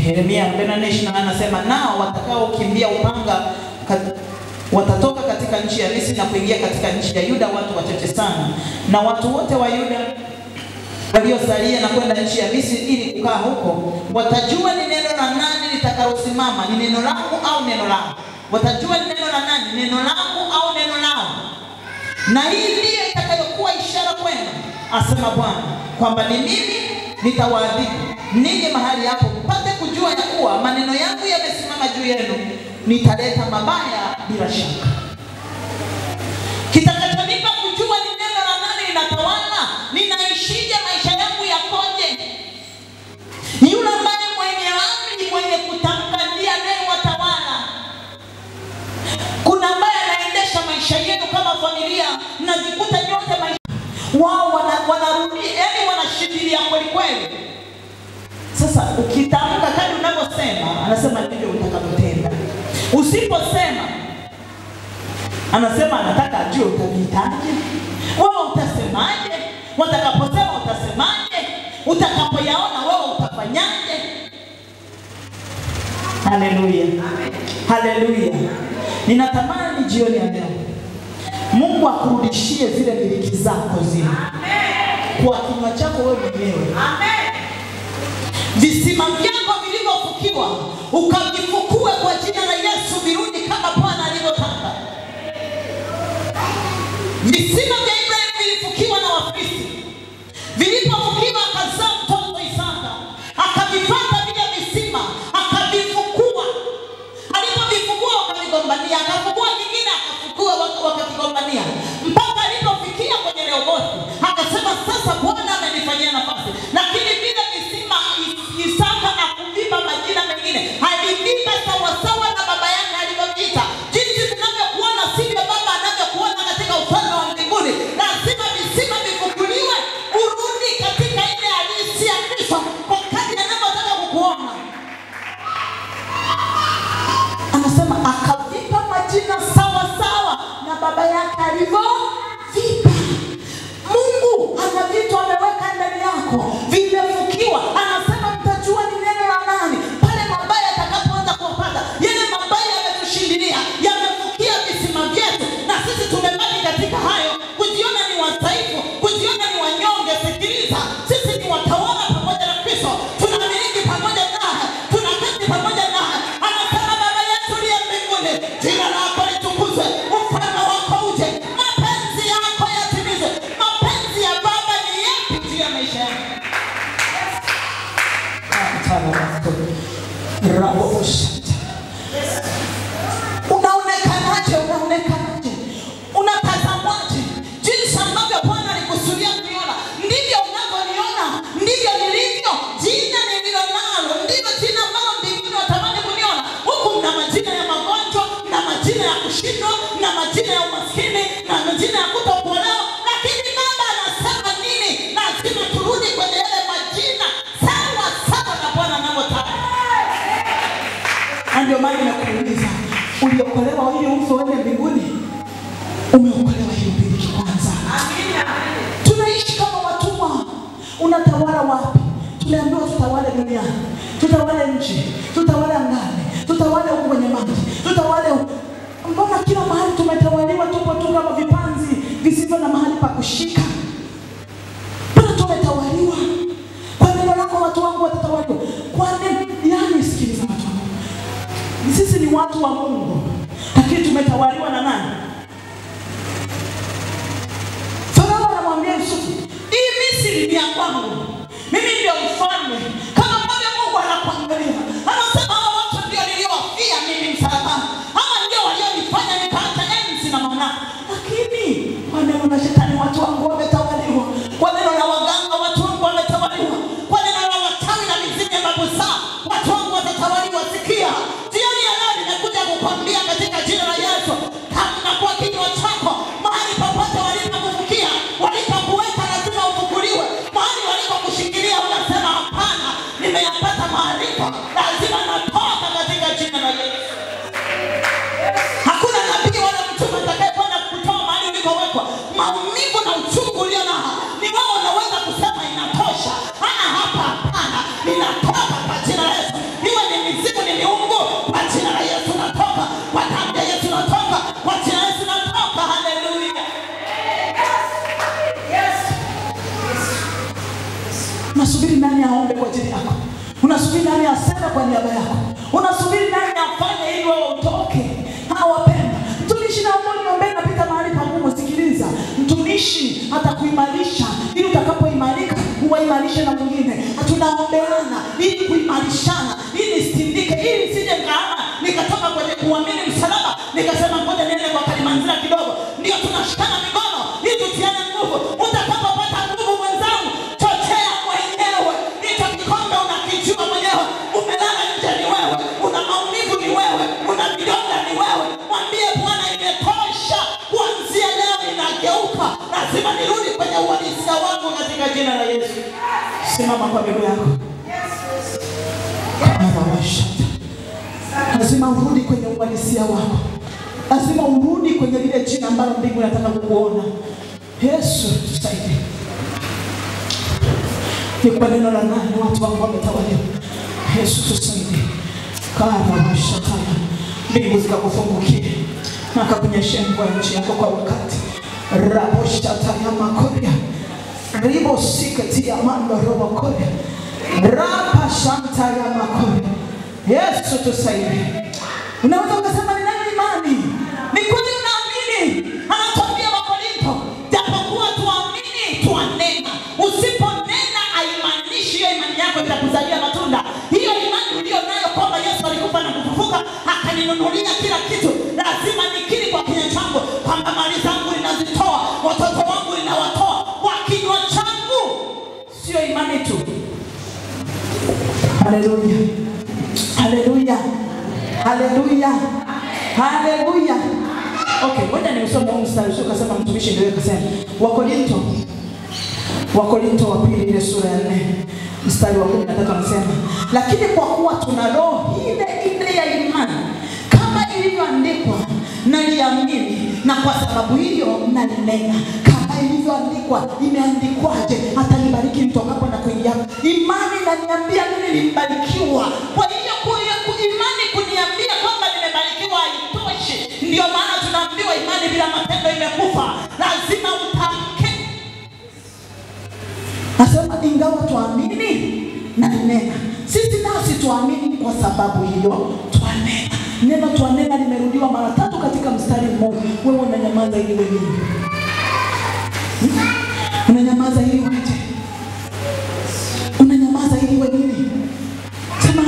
Speaker 1: Yeremia 48:28 anasema, nao watakao kimbia upanga watatoka katika nchi ya Misri na kuingia katika nchi ya Yuda watu wachache sana, na watu wote wa Yuda waliosalia na kwenda nchi ya Misri ili kukaa huko watajua ni neno la nani litakalosimama, ni neno langu au neno lao. Watajua ni neno la nani, neno langu au neno lao. Na hii ndiyo itakayokuwa ishara kwenu, asema Bwana, kwamba ni mimi nitawaadhibu ninyi mahali hapo, mpate kujua ya kuwa maneno yangu yamesimama juu yenu. Nitaleta mabaya bila shaka. Kitakachonipa kujua ni neno la nani linatawala, ninaishije, maisha yangu yakoje. Yule ambaye mwenye amri, mwenye kutamka ndiye anayewatawala. Kuna ambaye anaendesha maisha yenu kama familia, mnajikuta nyote maisha wao wanarudi, yani wanashikilia kweli kweli. Sasa ukitamka kadri unavyosema, anasema ndivyo utakavyotenda. Usiposema, anasema anataka ajue utavitaje. Wewe utasemaje? Watakaposema utasemaje? Utakapoyaona wewe utafanyaje? Haleluya. Haleluya. Ninatamani jioni ya leo Mungu akurudishie zile miliki zako zile. Amen. Kwa kinywa chako wewe mwenyewe. Amen. Visima vyako vilivyofukiwa ukavifukue kwa jina la Yesu, virudi kama Bwana alivyotaka. Visima vya Ibrahim vilifukiwa na Wafilisti. Vilipofukiwa akazaa mtoto Isaka. Akavipata vile visima, akavifukua. Alipovifukua wakavigombania, akafukua vingine akafukua wakavigombania. Mpaka alipofikia kwenye Rehobothi, akasema sasa Bwana amenifanyia nafasi. Lakini vile visima Isaka akuvipa majina mengine, alivipa sawa sawa na baba yake alivyoviita. Jinsi tunavyokuona sivyo baba anavyokuona katika ufalme wa mbinguni. Lazima visima vifukuliwe, urudi katika ile halisi ya Kristo kwa kadri anavyotaka kukuona. Anasema akavipa majina sawa sawa na baba yake alivyovipa. Mungu ana vitu ameweka ndani yako vimefukiwa. Anasema mtajua ni neno la nani pale mabaya atakapoanza kuwapata. Yale mabaya yametushindilia, yamefukia visima vyetu, na sisi tumebaki katika hayo kujiona ni wadhaifu, uliokolewa ili ufe uende mbinguni. Umeokolewa ili ubaki kwanza. Amina. Tunaishi kama watumwa. Unatawala wapi? Tuliambiwa tutawale duniani, tutawale nchi, tutawale angani, tutawale huko kwenye maji, tutawale. Mbona kila mahali tumetawaliwa, tupo tu kama vipanzi visivyo na mahali pa kushika? Mbona tumetawaliwa? Kwa neno lako watu wangu watatawaliwa. Kwa nini? Yani sikiliza watu wangu. Sisi ni watu wa Mungu, lakini tumetawaliwa na nani? Farao anamwambia Yusufu, hii Misri ni ya kwangu. Mimi ndio mfalme. Kama mbona Mungu anakuangalia. Anasema hao watu ndio niliowafia mimi msalabani. Hawa ndio walionifanya nikaacha enzi na mamlaka. Lakini kwa neno la shetani watu wangu wametawaliwa. Kwa neno la waganga watu wangu wametawaliwa. Kwa neno la wachawi na mizimu ya babu zao watu wangu watatawaliwa. Sikia, jioni ya leo nimekuja kukwambia katika jina la Yesu, kama kwa kinywa chako mahali popote walipokufikia, walipokuweka lazima ufukuliwe. Mahali walipokushikilia unasema hapana, nimeyapata maarifa, lazima natoka katika jina la Yesu. Hakuna nabii wala mtume atakayekwenda kukutoa mahali ulikowekwa. Maumivu na uchungu ulio nao ni wao unaweza kusema inatosha. Hapa hapana, ninatoka kwa jina la Yesu. Iwe ni mizimu ni miungu, kwa jina la Yesu natoka. Kwa damu ya Yesu natoka. Kwa jina la Yesu natoka. Haleluya. Yes. Unasubiri nani aombe kwa ajili yako? Unasubiri nani aseme kwa niaba yako? Unasubiri nani afanye ili wewe utoke? Hawapenda. Mtumishi na muombe napita mahali pa Mungu. Sikiliza. Mtumishi atakuimarisha ili utakapoimarika uimarishe na mwingine. Tunaombeana ili kuimarishana, ili sitindike, ili sije ngana nikatoka kwenye kuamini msalaba nikasema ngoja niende kwa Kalimanzira kidogo. Ndio tunashikana mikono ili tutiane nguvu. Utakapopata nguvu mwenzangu, chochea mwenyewe. Hicho kikombe unakijua mwenyewe. Umelala nje ni wewe, una maumivu ni wewe, una vidonda ni wewe. Mwambie Bwana imetosha. Kuanzia leo ninageuka. Lazima nirudi kwenye uhalisia wangu katika jina la Yesu. Simama kwa miguu yako. Lazima urudi kwenye uhalisia wako. Lazima urudi kwenye lile jina ambalo mbingu inataka kukuona. Yesu tusaidie. Ni kwa neno la nani watu wangu wametawaliwa. Yesu tusaidie. Kama shetani mbingu zikakufungukie na akakunyeshea mvua ya nchi yako kwa wakati. Rabo shetani makoria. Ribo sikati ya mando robo koria. Rapa shanta ya makoria. Yesu tusaidie. Unaweza ukasema ni nani imani? Ni kweli unaamini? Anatuambia Wakorintho, japokuwa tuamini tuanena. Usiponena haimaanishi hiyo imani yako itakuzalia matunda. Hiyo imani ulio nayo kwamba Yesu alikufa na kufufuka akaninunulia kila kitu, lazima nikiri kwa kinywa changu kwamba mali zangu ninazitoa, watoto wangu ninawatoa kwa kinywa changu. Sio imani tu. Haleluya. Haleluya. Haleluya. Haleluya. Okay, ngoja niusome mstari sio kasema mtumishi ndio akasema. Wakorintho wa pili ile sura ya 4 mstari wa 13 anasema, lakini kwa kuwa tuna roho ile ya imani kama ilivyoandikwa, naliamini na kwa sababu hiyo nalinena. Kama ilivyoandikwa, imeandikwaje? Atanibariki mtokapo na kuingia. Imani inaniambia mimi nimbarikiwa. Kwa hiyo imani kuniambia kwamba nimebarikiwa haitoshi. Ndio maana tunaambiwa imani bila matendo imekufa. Lazima utamke. Nasema ingawa tuamini na nena. Sisi nasi tuamini kwa sababu hiyo tuanena. Neno tuanena limerudiwa mara 3 katika mstari mmoja. Wewe unanyamaza ili wewe nini? Unanyamaza ili waje? Unanyamaza ili wewe nini? Sema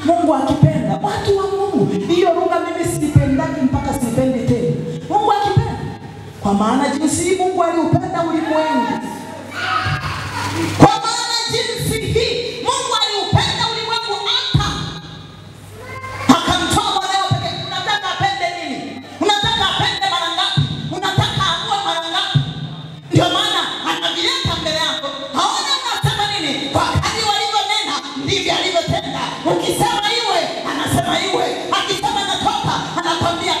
Speaker 1: Mungu akipenda, watu wa Mungu. Hiyo lugha mimi sipendaki mpaka sipendi tena. Mungu akipenda. Kwa maana jinsi Mungu aliupenda ulimwengu. Kwa maana jinsi hii Mungu aliupenda ulimwengu hata akamtoa mwanawe pekee. Unataka apende nini? Unataka apende mara ngapi? Unataka amue mara ngapi? Ndio maana anavileta mbele yako. Haona unasema nini? Kwa kadri walivyonena ndivyo alivyotenda. Ukisema iwe, anasema iwe. Akisema natoka, anakwambia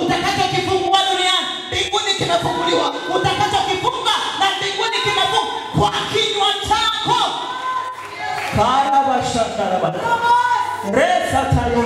Speaker 1: utakachokifungua duniani mbinguni kimefunguliwa, utakachokifunga na mbinguni kimefunguliwa kwa kinywa chako. Resa tayo.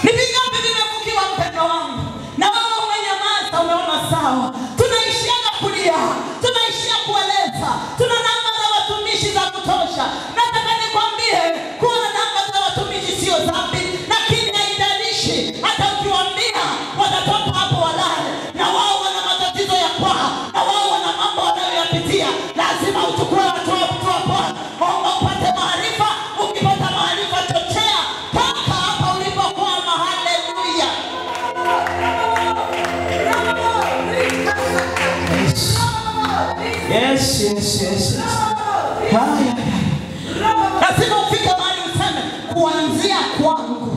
Speaker 1: Ni vingapi vimefukiwa mpendo wangu? Na wewe umenyamaza, umeona sawa. Tunaishia kulia, tunaishia kueleza. Tuna namba za watumishi za kutosha. Nataka nikwambie kuwa na namba za watumishi sio dhambi, lakini haijalishi. Hata ukiwaambia watatoka hapo walale, na wao wana matatizo ya kwao, na wao wana mambo wanayoyapitia. Lazima uchukue watu wa Bwana. Omba upate maarifa. Ukipata maarifa chochea toka hapa ulipokuwa. Haleluya. Yes. Haya. Lazima ufike mahali useme kuanzia kwangu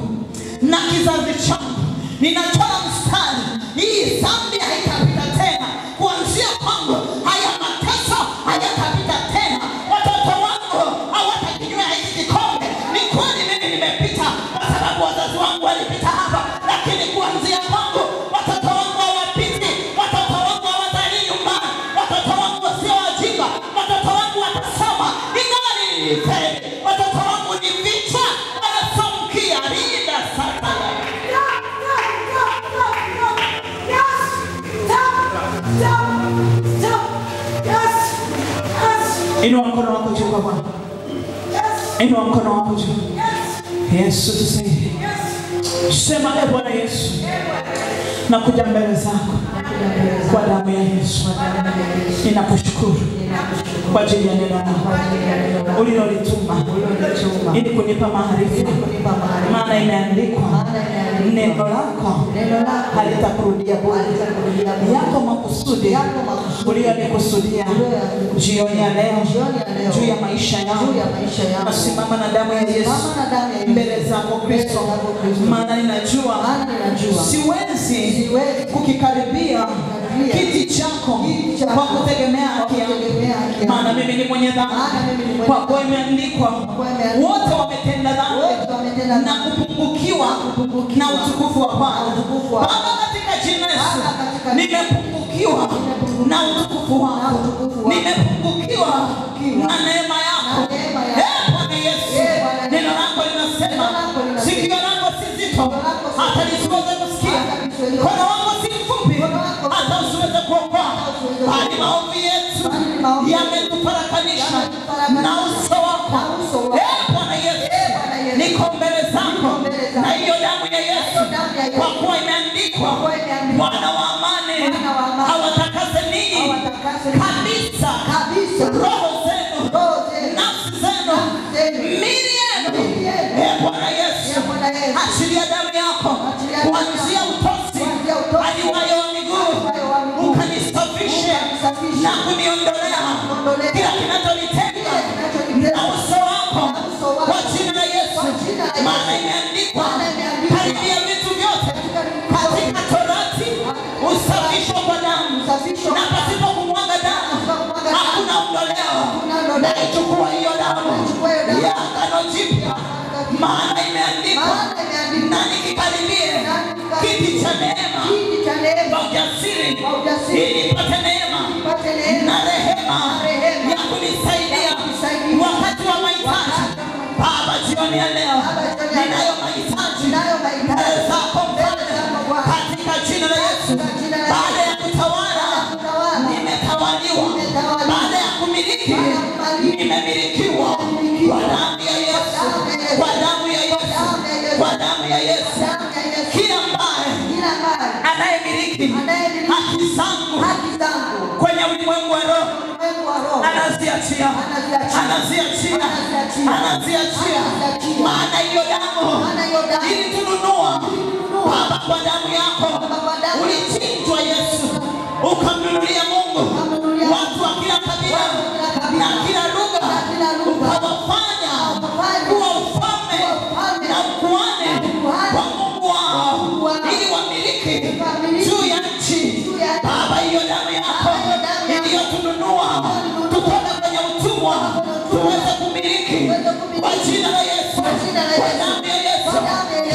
Speaker 1: na kizazi changu ninachora mstari, hii dhambi haitapita tena. Kuanzia kwangu haya mateso hayatapita tena. Watoto wangu hawatakinywa hiki kikombe. Ni kweli mimi nimepita kwa sababu wazazi wangu walipita hapa, lakini kuanzia kwangu watoto wangu hawapiti. Watoto wangu hawatali nyumbani. Watoto wangu sio wajinga. Watoto wangu watasoma ingali nilifeli. Watoto wangu ni vichwa wanasomkia rinda sasa. Inua mkono wako juu kwa Bwana. Inua mkono wako juu. Yesu tusaidie. Sema e Bwana Yesu, nakuja mbele zako kwa damu ya Yesu. Ninakushukuru kwa ajili ya neno lako ulilolituma ili kunipa maarifa, maana imeandikwa neno lako halitakurudia bure. Yako makusudi uliyonikusudia jioni ya leo juu ya maisha yangu, nasimama na damu ya Yesu mbele zako Kristo, maana ninajua siwezi kukikaribia kiti chako kwa kutegemea haki yangu, maana mimi ni mwenye dhambi. Kwa kuwa imeandikwa wote wametenda dhambi na kupungukiwa na utukufu wa Bwana. Baba, katika jina la Yesu nimepungukiwa na utukufu wako, nimepungukiwa na neema yako. Bwana Yesu, neno lako linasema sikio lako si zito hata lisiweze kusikia, mkono wako si mfupi hata usiweze kuokoa, bali maovu yetu yametufarakanisha na uso wako. Bwana Yesu, niko mbele zako na hiyo damu ya Yesu, kwa kuwa imeandikwa Bwana wa amani hawatakase ninyi kabisa roho zenu, nafsi zenu, miili yenu. Bwana Yesu, achilia damu yako kuanzia utosi hadi wayo wa miguu, ukanisafishe na kuniondolea kila kinachonitenga na uso wako kwa jina la Yesu. Maana imeandikwa karibia vitu vyote katika Torati usafishwe kwa damu, na pasipo kumwaga damu hakuna ondoleo. Na ichukua hiyo damu ya Agano Jipya, maana imeandikwa na nikikaribie kiti cha neema kwa ujasiri, ili nipate neema na rehema ya kunisaidia wakati wa mahitaji. Baba, jioni ya leo ninayo mahitaji zako Mfalme, katika jina la Yesu. Baada ya kutawala nimetawaliwa, baada ya kumiliki nimemilikiwa kwa damu ya Yesu, kwa damu ya Yesu, kwa damu ya Yesu. Kila ambaye anayemiliki haki zangu kwenye ulimwengu wa roho anaziachia, maana hiyo damu ilitununua. Baba, kwa damu yako ulichinjwa Yesu, ukamnunulia Mungu watu wa kila kabila na kila lugha, ukawafanya kuwa ufalme na ukuhani kwa Mungu wao, ili wamiliki juu ya nchi. Baba, hiyo damu yako iliyotununua kutoka kwenye utumwa tuweze kumiliki kwa jina la Yesu, kwa damu ya Yesu.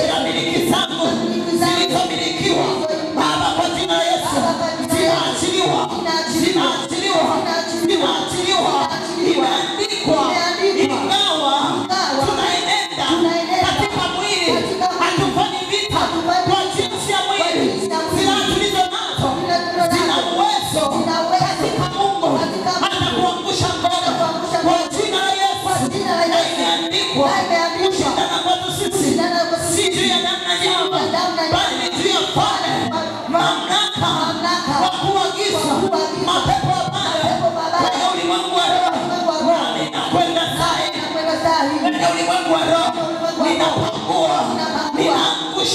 Speaker 1: Kila miliki zangu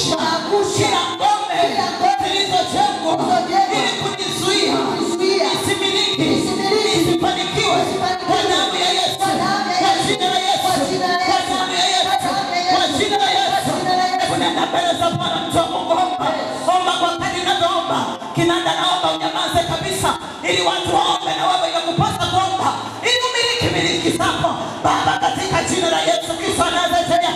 Speaker 1: tunaangusha kila ngome zilizojengwa ili kunizuia nisimiliki, nisifanikiwe kwa damu ya Yesu, kwa jina la Yesu, kwa damu ya Yesu, kwa jina la Yesu. Unaenda mbele za Bwana, mtu wa Mungu, omba kwa kadri unavyoomba. Kinanda, naomba unyamaze kabisa ili watu waombe na wewe inakupasa kuomba ili umiliki zako. Baba, katika jina la Yesu Kristo Nazareti,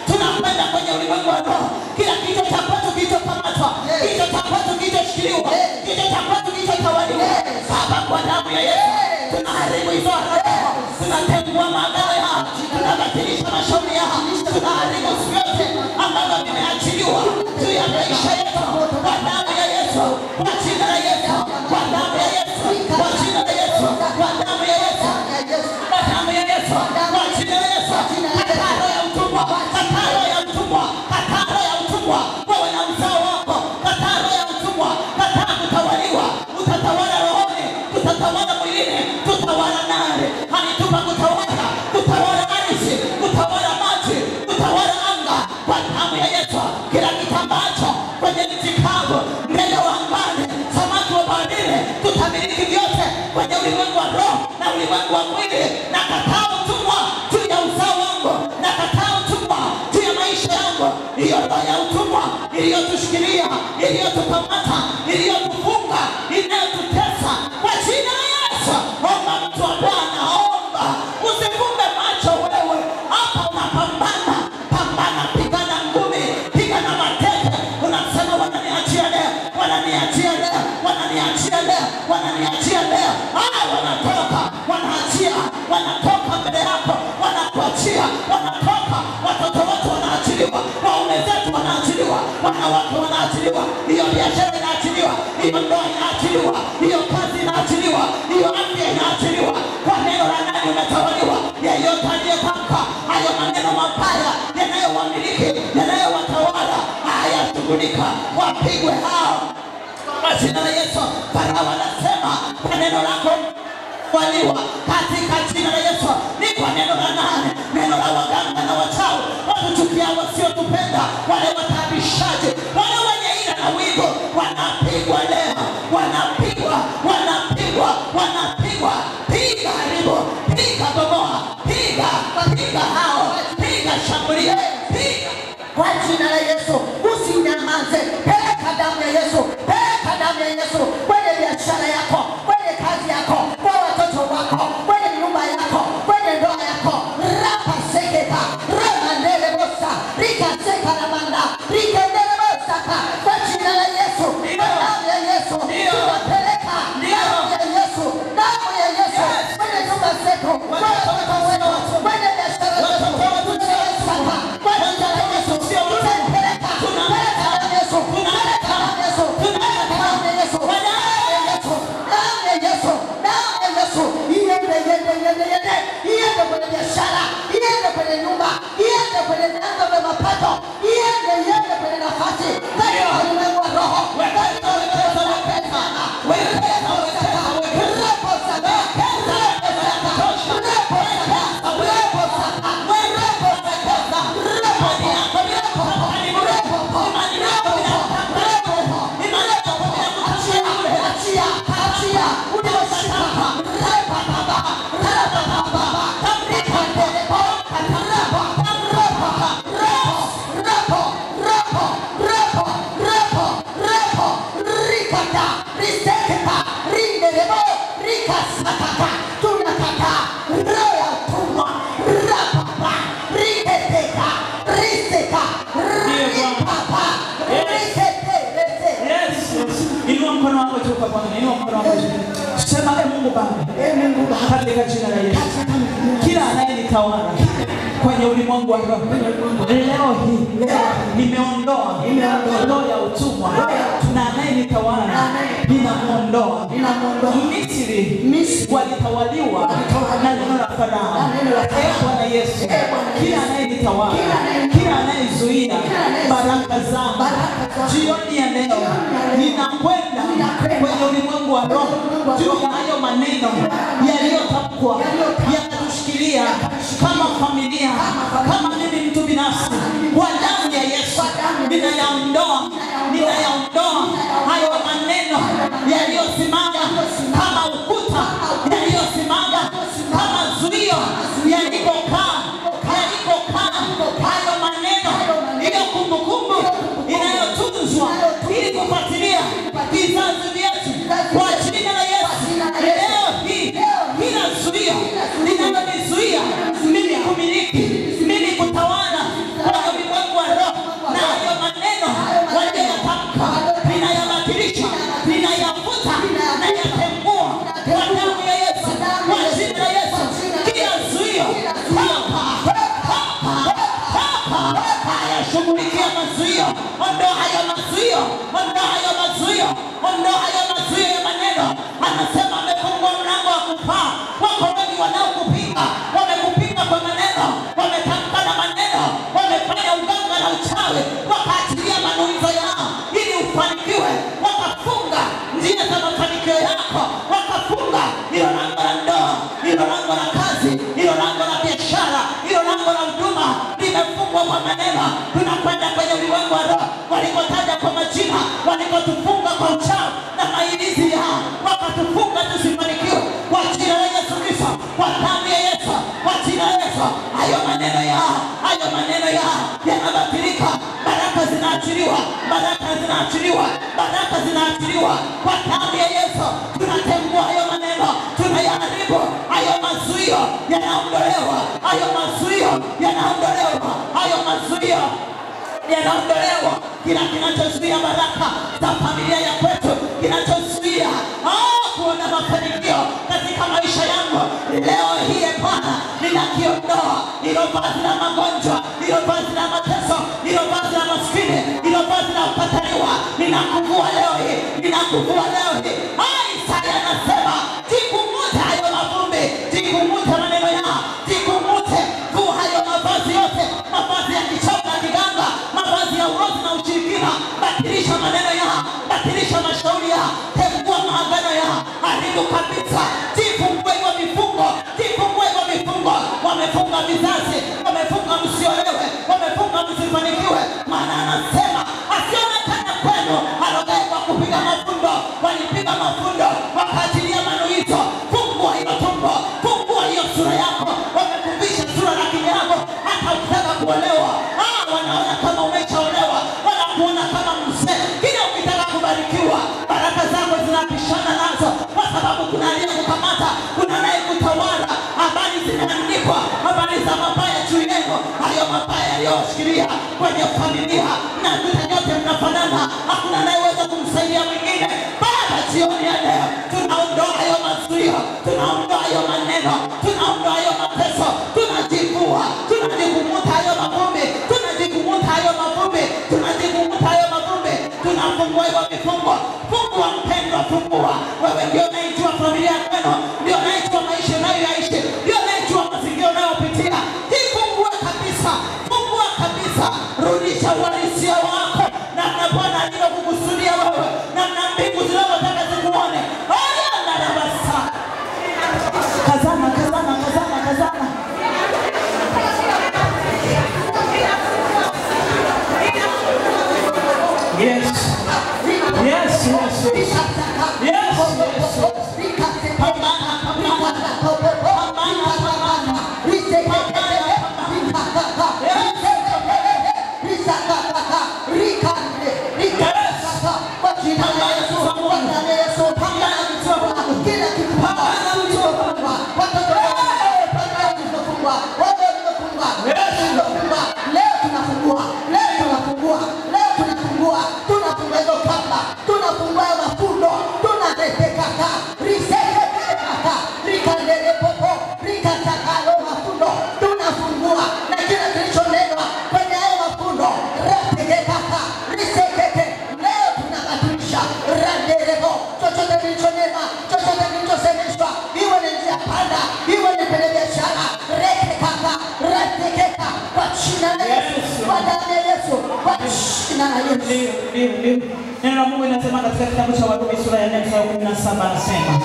Speaker 1: tunakwenda kwenye ulimwengu wa roho. Kila kichwa cha kwetu kilichokamatwa, kichwa cha kwetu kilichoshikiliwa, kichwa cha kwetu kilichotawaliwa, Baba, kwa damu ya Yesu tunaharibu hizo roho, tunatengua maagano yao, tunabatilisha mashauri yao, tunaharibu vyote ambavyo vimeachiliwa juu ya maisha yetu kwa damu ya Yesu, kwa jina la Yesu, kwa damu ya Yesu, kwa jina la Yesu, kwa damu ya Yesu, kwa damu ya Yesu, kwa jina la Yesu. Kataro ya utumwa, kataro ya utumwa, kataro ya utumwa, wewe na mzao wako, kataro ya utumwa, kataro kutawaliwa, utatawala rohoni, utatawala mwilini, tutawala nare, hanitupa kutawala, kutawala ardhi, kutawala maji, kutawala anga, kwa damu ya Yesu. Kila kitambacho kwenye nchi kavu, ndege wa angani, samaki wa baharini, tutamiliki vyote kwenye ulimwengu wa roho na ulimwengu wa mwili. Na kataa utumwa juu ya uzao wangu, na kataa utumwa juu ya maisha yangu. Hiyo roho ya utumwa iliyotushikilia, iliyotukamata, iliyotufunga, inayotutesa, kwa jina la Yesu. Omba, mtu wa Bwana, omba. Usifumbe macho wewe. Hapa unapambana, pambana, pigana ngumi, pigana mateke. Unasema wananiachia leo, wananiachia leo, wananiachia leo, wananiachia leo. Wanatoka, wanaachia, wanatoka mbele yako, wanakuachia, wanatoka. Watoto wetu wanaachiliwa, waume zetu wanaachiliwa, wanawake wanaachiliwa, hiyo biashara inaachiliwa, hiyo ndoa inaachiliwa, hiyo kazi inaachiliwa, hiyo afya inaachiliwa. Kwa neno la nani umetawaliwa? Yeyote aliyetamka hayo maneno mabaya yanayowamiliki, yanayowatawala, hayashughulika, wapigwe hao kwa jina la Yesu. Farao anasema kwa neno lako waliwa, katika jina la Yesu. Ni kwa neno la nani? Neno la waganga na wachawi, watuchukia, wasiotupenda, wale watabishaji, wale wenye ila na wigo, wanapigwa leo, wanapigwa, wanapigwa, wanapigwa. Piga haribu, piga bomoa, piga hao, piga shambulia, piga kwa jina la Yesu. Usinyamaze, peleka damu ya Yesu, peleka damu ya Yesu kwenye biashara yako, kwenye kazi yako, kwa watoto wako, kwenye nyumba yako, kwenye ndoa yako. Rapa seketa, ramandele bosa, rika seka ramanda, rika ndele bosa. Kwa jina la Yesu, damu ya Yesu, tunapeleka damu ya Yesu, damu ya Yesu kwenye nyumba zetu, kwa watoto wetu, kwenye biashara zetu. Kwa jina la Yesu, tunapeleka damu ya Yesu, tunapeleka damu ya Yesu, tunapeleka damu ya Yesu, damu ya Yesu, damu ya Yesu. Iende kwenye biashara, iende kwenye nyumba, iende kwenye vyanzo vya mapato, iende kwenye nafasi katika ulimwengu wa roho. Sema Mungu Baba, katika jina la Yesu, kila anayenitawala kwenye ulimwengu wa roho leo hii nimeondoa roho ya utumwa, na anayenitawala ninamuondoa. Misri walitawaliwa na neno la Farao. Bwana Yesu, kila anayenitawala, kila anayezuia baraka zangu, jioni ya leo ninakwenda kwenye ulimwengu wa roho juu ya hayo maneno yaliyotamkwa yanatushikilia kama familia, kama mimi mtu binafsi, kwa damu ya Yesu ninayaondoa hayo maneno yaliyosimama kama ukuta, yaliyosimama kama zuio, yalikokaa hayo maneno, ile kumbukumbu inayotunzwa ili kufuatilia vizazi vyetu kwa jina la Yesu. Leo hii kila zuio linalonizuia mimi kumiliki, mimi kutawala kwenye ulimwengu wa roho, na hayo maneno waliyoyatamka ninayabadilisha, ninayafuta, nayatengua kwa damu ya Yesu, kwa jina la Yesu. Kila zuio shughulikia mazuio, ondoa hayo mazuio, ondoa hayo mazuio ya maneno. Anasema amefungua mlango wa kupaa. Wako wengi wanaokupinga, wamekupinga kwa maneno, wametamka na maneno, wamefanya uganga na uchawi, wakaachilia manuizo yao ili ufanikiwe, wakafunga njia za mafanikio yako, wakafunga hilo lango la ndoa, hilo lango la kazi, hilo lango la biashara, hilo lango la huduma, limefungwa kwa maneno. Tunakwenda kwenye ulimwengu wa roho, walikotaja kwa majina, walikotufunga kwa uchawi na mailizi yao, wakatufunga tusifanikiwe, kwa jina la Yesu Kristo, kwa damu ya Yesu, kwa jina la Yesu. Hayo maneno yao yanabatilika, baraka zinaachiliwa kwa damu ya Yesu. Tunatengua hayo maneno, tunayaharibu. Hayo mazuio yanaondolewa, kila kinachozuia baraka za familia ya kwetu, kinachozuia kuona mafanikio katika maisha yangu, leo hii Bwana ninakiondoa. Hilo vazi la magonjwa, hilo vazi la mateso, hilo vazi la maskini, hilo vazi la kukataliwa, ninakuvua leo hii. Isaya anasema jikungute hayo mavumbi, jikungute maneno yao, jikungute, vua hayo mavazi yote, mavazi ya kichawi na kiganga, mavazi ya urozi na ushirikina. Badilisha maneno yao, badilisha mashauri yao, tengua maagano yao, haribu kabisa. Jifungue hivyo vifungo. Wamefunga vizazi, wamefunga msiolewe, wamefunga msifanikiwe. Maana anasema asionekane kwenu arogaye kwa kupiga mafundo. Walipiga mafundo, wakaachilia manuizo. Fungua hilo tumbo, fungua hiyo sura yako. Wamekuvisha sura la kinyago, hata ukitaka kuolewa wanaona kama umeshaolewa, wanakuona kama mzee. Kila ukitaka kubarikiwa, baraka zako zinapishana nazo, kwa sababu kuna aliyekukamata, kuna naye kutawala. Habari zinaandikwa, habari za mabaya juu yenu, hayo mabaya yaliyoshikilia kwenye familia, na vita nyote mnafanana, hakuna anayeweza kumsaidia mwingine. Baba, jioni ya leo tunaondoa hayo mazuio, tunaondoa hayo maneno, tunaondoa hayo mateso, tunajivua, tunajikumuta hayo mavumbi, tunafungua hivyo vifungo. Fungua mpendwa, fungua. Wewe ndio unaijua familia yako, ndio unaijua maisha unayoishi, ndio unaijua mazingira unayopitia. Jifungue kabisa, fungua kabisa, rudisha uhalisia wako namna Bwana alivyokukusudia wewe, namna mbingu zinavyotaka zikuone. Kazana. Yes. Tunafungua mafundo, tunaretekaka, risekekeka, rikandele popo, rikatakalo mafundo, tunafungua na kila kilichonenwa kwenye hayo mafundo, retekekaka, risekeke. Leo tunabadilisha randerebo, chochote kilichonenwa, chochote kilichosemeshwa, iwe ni njia panda, iwe ni kwenye biashara, retekeka, retekeka kwa jina la Yesu, kwa damu ya Yesu, kwa jina la Yesu. Neno la Mungu linasema katika kitabu cha Warumi sura ya 4 mstari wa 17, anasema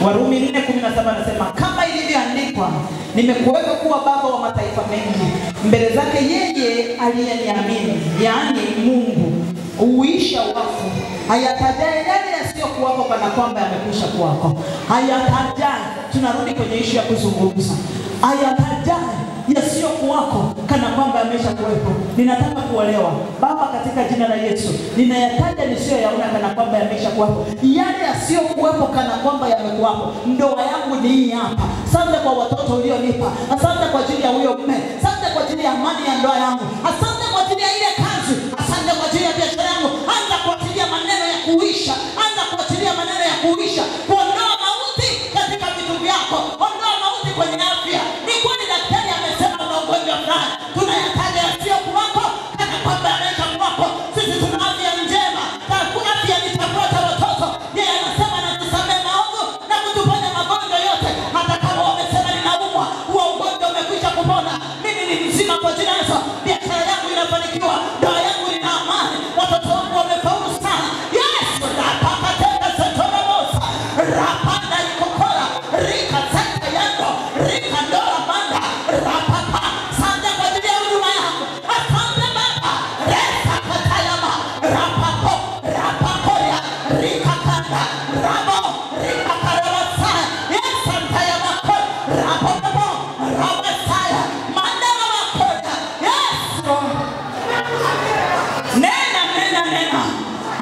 Speaker 1: Warumi 4:17 anasema kama ilivyoandikwa imeandikwa, nimekuweka kuwa baba wa mataifa mengi mbele zake yeye aliyeniamini, yaani Mungu uisha wafu, hayatajaye yale yasiyokuwako kana kwamba yamekwisha kuwako. Hayatajaye, tunarudi kwenye ishu ya kuzungumza, hayatajaye yasiyokuwako kana kwamba yamesha kuwepo. Ninataka kuolewa Baba, katika jina la Yesu ninayataja nisiyoyaona kana kwamba yamesha kuwepo, yale yasiyokuwepo kana kwamba yamekuwapo. Ndoa yangu ni hii hapa. Asante kwa watoto ulionipa, asante kwa ajili ya huyo mume, asante kwa ajili ya amani ya ndoa yangu, asante kwa ajili ya ile kazi, asante kwa ajili ya biashara yangu. Anza kuachilia maneno ya kuisha, anza kuachilia maneno ya kuisha, kuondoa mauti katika vitu vyako, ondoa mauti kwenye afya. Ni kweli daktari amesema una ugonjwa fulani, tunayataja yasiyokuwako kana kwamba yamesha kuwako. Sisi tuna afya njema, afya ni chakula cha watoto. Yeye anasema na tusamehe maovu na kutuponya magonjwa yote. Hata kama wamesema ninaumwa, huo ugonjwa umekwisha kupona. Mimi ni mzima kwa jina la Yesu. Biashara yangu inafanikiwa, ndoa yangu ina amani, watoto wangu wamefaulu sana. Yesu napaka tena setona mosa rapanda ikokora rika seta yango rika ndoa manda rapapa. Asante kwa ajili ya huduma yangu, asante Baba. Reka katayama rapapo rapakoya rika kanda rabo rika karabasa. Yesu antayama koi rapopo rabasaya mandala wakoya. Yesu nena nena nena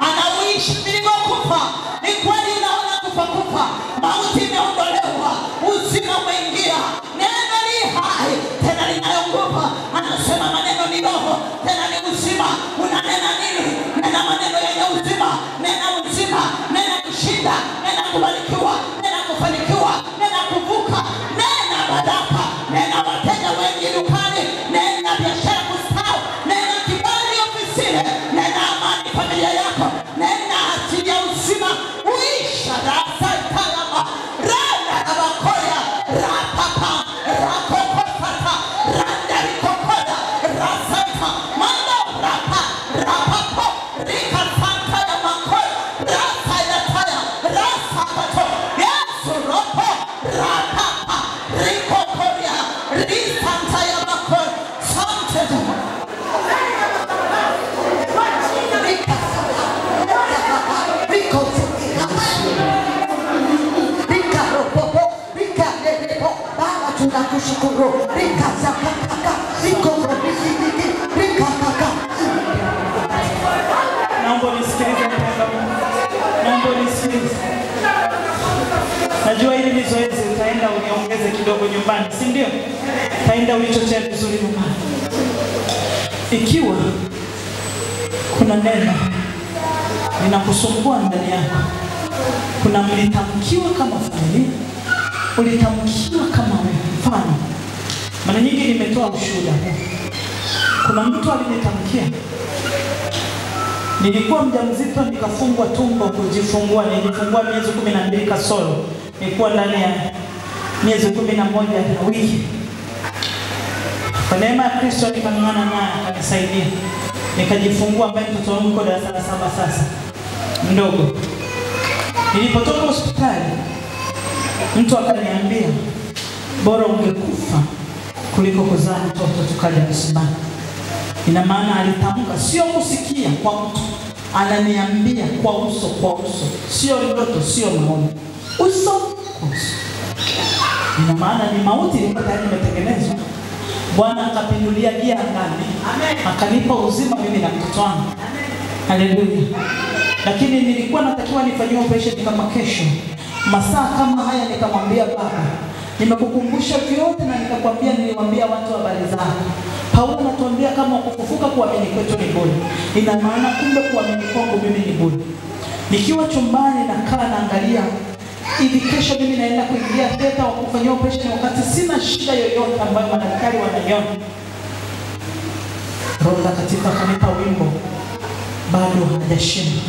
Speaker 1: anauishi bila kufa. Ni kweli unaona kufa, mauti imeondolewa, uzima umeingia. Neno ni hai tena linayo nguvu. Anasema maneno ni roho tena ni uzima. Unanena nini? Nena maneno yenye uzima, nena uzima, nena kushinda, nena kubarikiwa, nena kufanikiwa, nena kuvuka, nena baraka, nena wateja wengi dukani, nena biashara kustawi, nena kibali ofisini, nena amani familia yako, nena asili ya uzima uisha. Rasa italama randa abakoya rapapa rakokosata randa rikokoda rasaita mando rapa rapapo rika santa ya makoya rasa ya taya rasa kato. Yesu ropo rapapa rikokoria risanta ya makoya sante jama rika santa riko rika ropopo rika nenepo. Baba tunakushukuru rika zakaka riko rika kaka. Naomba nisikilize mpendwa, naomba nisikilize. Najua hili ni zoezi, utaenda uniongeze kidogo nyumbani, si ndio? Taenda ulichochea vizuri nyumbani. Ikiwa kuna neno linakusumbua ndani yako, kuna mlitamkiwa kama familia, ulitamkiwa kama wewe. Mfano, mara nyingi nimetoa ushuhuda huu. Kuna mtu alinitamkia, nilikuwa mjamzito nikafungwa tumbo kujifungua. Nilijifungua miezi 12 kasoro. Nilikuwa ndani ya miezi 11 na wiki. Kwa neema ya Kristo nikang'ang'ana naye akanisaidia. Nikajifungua ambaye mtoto wangu yuko darasa la 7 sasa. Mdogo. Nilipotoka hospitali, mtu akaniambia bora ungekufa kuliko kuzaa mtoto tukaja msibani. Ina maana alitamka, sio kusikia kwa mtu, ananiambia kwa uso, sio ndoto, sio maono, uso kwa uso. Ina maana ni mauti ilikuwa tayari imetengenezwa. Bwana akapindulia gia ndani, akanipa uzima mimi na mtoto wangu. Haleluya. Lakini nilikuwa natakiwa nifanyiwe operation kama kesho. Masaa kama haya nikamwambia Baba, nimekukumbusha vyote na nikakwambia niliwaambia watu habari zako. Paulo anatuambia kama kufufuka kuamini kwetu ni bure. Ina maana kumbe kuamini kwangu mimi ni bure. Nikiwa chumbani nakaa naangalia hivi kesho mimi naenda kuingia theater wa kufanyia operation wakati sina shida yoyote ambayo madaktari wanaiona. Roho Mtakatifu akanipa wimbo bado hajashinda.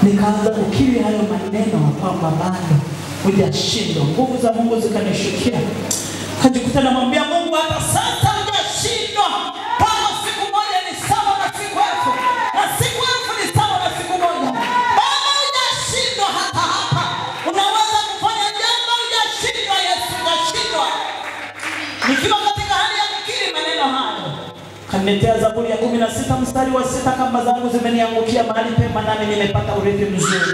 Speaker 1: Nikaanza kukiri hayo maneno kwamba bado hujashindwa. Nguvu za Mungu zikanishukia. Kajikuta namwambia Mungu, hata sasa hujashindwa. Kama siku moja ni sawa na siku elfu, na siku elfu ni sawa na siku moja. Baba hujashindwa hata hapa. Unaweza kufanya jambo, hujashindwa. Yesu hujashindwa. Akaniletea Zaburi ya 16 mstari wa 6, kamba zangu zimeniangukia mahali pema nami nimepata urithi mzuri.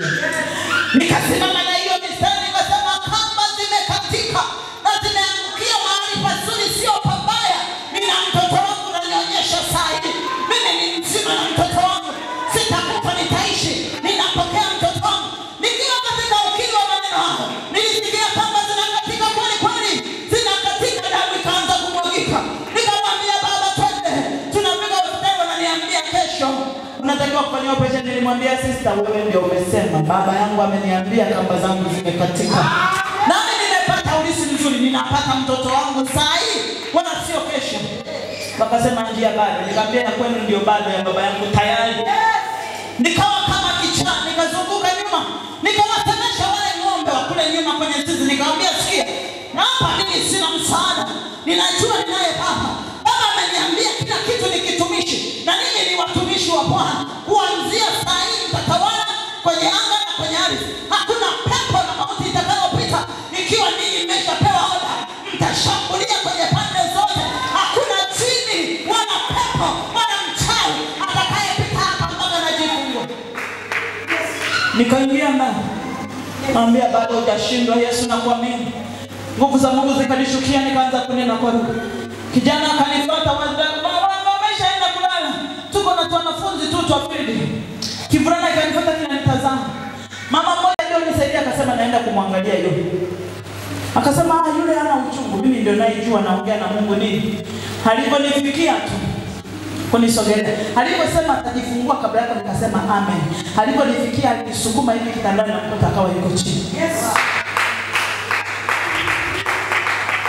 Speaker 1: Nikasimama na hiyo mstari nikasema kamba zimekatika na zimeangukia mahali pazuri, sio pabaya. Nina mtoto wangu nanionyesha saa hii. Mimi ni mzima na mtoto wangu. Sitakufa, nitaishi. Ninapokea mtoto wangu. Nikiwa katika ukili wa maneno hayo, nilisikia kamba zinakatika kweli kweli. Zinakatika, damu ikaanza kumwagika. Nikamwambia baba, twende. Tunafika hospitali, wananiambia kesho unatakiwa kufanya operation. Nilimwambia sister, wewe ndio umesema. Baba yangu ameniambia kamba zangu zimekatika. Nami nimepata urithi mzuri, ninapata mtoto wangu saa hii wala sio kesho. Wakasema njia bado. Nikamwambia na kwenu ndio bado, ya baba yangu tayari. Nikawa kama kichaa, nikazunguka nyuma, nikawasemesha wale ng'ombe wa kule nyuma kwenye zizi. Nikamwambia sikia, hapa mimi sina msaada. Ninajua ninaye baba. Baba ameniambia kila kitu ni kitumishi na ninyi ni watumishi wa Bwana. Kuanzia saa hii mtatawala kwenye anga na kwenye ardhi. Hakuna pepo na mauti itakayopita ikiwa ninyi mmeshapewa oda. Mtashambulia kwenye pande zote. Hakuna jini wala pepo wala mchawi atakayepita hapa mpaka najifungua. Nikaingia ndani. Mwambia bado hujashindwa, Yesu nakuamini. Nguvu za Mungu zikanishukia, nikaanza kunena kwa lugha. Kijana akanifuata, wameshaenda kulala. Tuko na wanafunzi tu twafidi. Kivulana akanifuata kinanitazama. Mama mmoja ndio nisaidia, akasema naenda kumwangalia yule. Akasema yule hana uchungu, mimi ndio naijua naongea na Mungu nini. Aliponifikia tu kunisogelea, aliposema atajifungua kabla yako, nikasema amen. Aliponifikia alisukuma hivi kitandani na mtoto akawa yuko chini. Yes.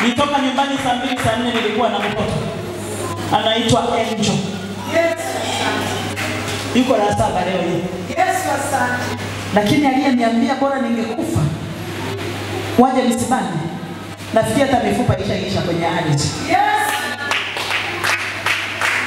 Speaker 1: Nitoka nyumbani saa 2 saa 4 nilikuwa na mtoto. Anaitwa Angel. Yes. Yuko la 7 leo hii. Yes, asante. Lakini aliyeniambia bora ningekufa waje msibani. Nafikia hata mifupa ishaisha kwenye ardhi. Yes.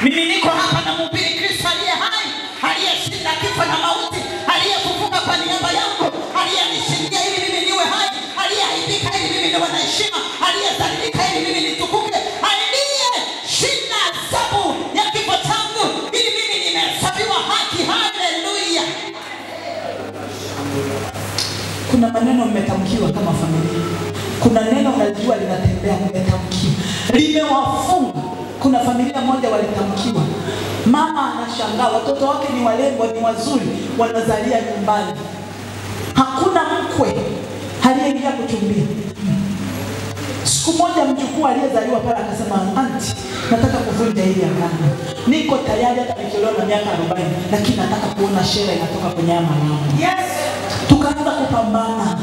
Speaker 1: Mimi niko hapa na mhubiri Kristo aliye hai, aliyeshinda kifo na mauti, aliyefufuka kwa niaba yangu, aliyenishindia ili mimi niwe hai, aliyeaibika ili mimi niwe na heshima, aliyedhalilika ili mimi nitukuke, aliyeshinda adhabu ya kifo changu ili mimi nimehesabiwa haki. Haleluya. Kuna maneno mmetamkiwa kama familia. Kuna neno unajua linatembea, mmetamkiwa. Limewafunga. Kuna familia moja walitamkiwa. Mama anashangaa, watoto wake ni walembo, ni wazuri, wanazalia nyumbani. Hakuna mkwe aliyeingia kuchumbia. Siku moja mjukuu aliyezaliwa pale akasema, "Auntie, nataka kuvunja hili agano. Niko tayari hata nikilewa na miaka 40, lakini nataka kuona shera inatoka kwenye mama." Yes. Tukaanza kupambana.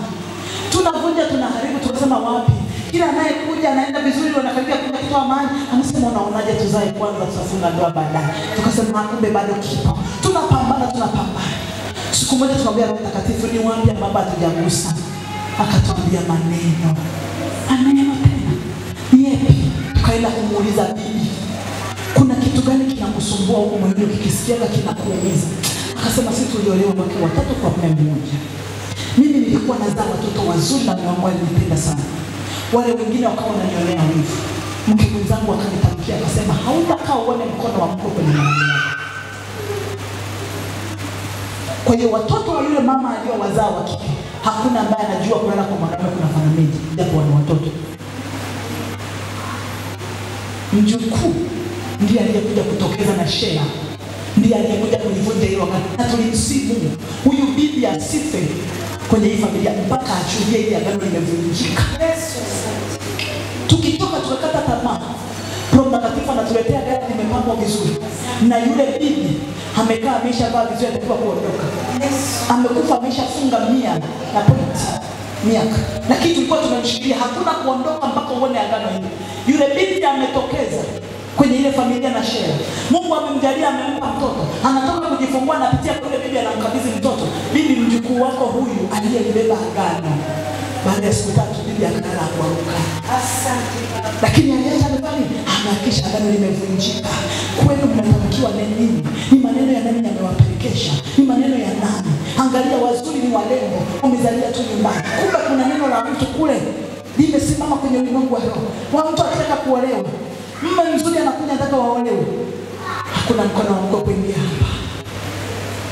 Speaker 1: Tunavunja, tunaharibu, tukasema wapi? Kila anayekuja anaenda vizuri, wanakaribia kuja kutoa mali, anasema unaonaje tuzae kwanza tutafunga ndoa baadaye. Tukasema kumbe bado kipo. Tunapambana. Siku moja tukamwambia Roho Mtakatifu, ni wapi baba hatujagusa? Akatuambia maneno tena. Yepi? Tukaenda kumuuliza bibi, kuna kitu gani kinakusumbua huko moyoni ukikisikia kinakuumiza? Akasema sisi tuliolewa mwaka wa 3 kwa mume mmoja. Mimi nilikuwa nazaa watoto wazuri na Mungu alinipenda sana. Wale wengine wakawa wananionea wivu. Mke mwenzangu akanitamkia akasema, hautakaa uone mkono wa Mungu kwenye mama yako. Kwa hiyo watoto wa yule mama aliyowazaa wa kike, hakuna ambaye anajua kulala kwa mwanaume kuna fanamiji, japo wana watoto. Mjukuu ndiye aliyekuja kutokeza na shea, ndiye aliyekuja kulivunja hilo agano. Na tulimsifu huyu bibi asife kwenye hii familia mpaka ashuhudie hili agano limevunjika. Tukitoka tukakata tamaa, Roho Mtakatifu anatuletea gari limepangwa vizuri, na yule bibi amekaa ameshavaa vizuri, atakuwa kuondoka. Amekufa ameshafunga 100 na pointi miaka, lakini tulikuwa tumemshikilia, hakuna kuondoka mpaka uone agano hili. Yule bibi ametokeza kwenye ile familia na shera. Mungu amemjalia, amempa mtoto, anatoka kujifungua, anapitia kule, bibi anamkabidhi mtoto. Bibi, mjukuu wako huyu aliyebeba agano. Baada ya siku 3 bibi akalala kuamka. Asante. Lakini aliacha nini? Anahakisha agano limevunjika. Kwenu mnatamkiwa nini? Ni maneno ya nani yamewapelekesha? Ni maneno ya nani? Angalia, wazuri ni walembo, umezalia tu nyumbani. Kumbe kuna neno la mtu kule limesimama kwenye ulimwengu wa roho. Wa mtu anataka kuolewa. Mume mzuri anakuja anataka waolewe. Hakuna mkono wa Mungu kuingia hapa.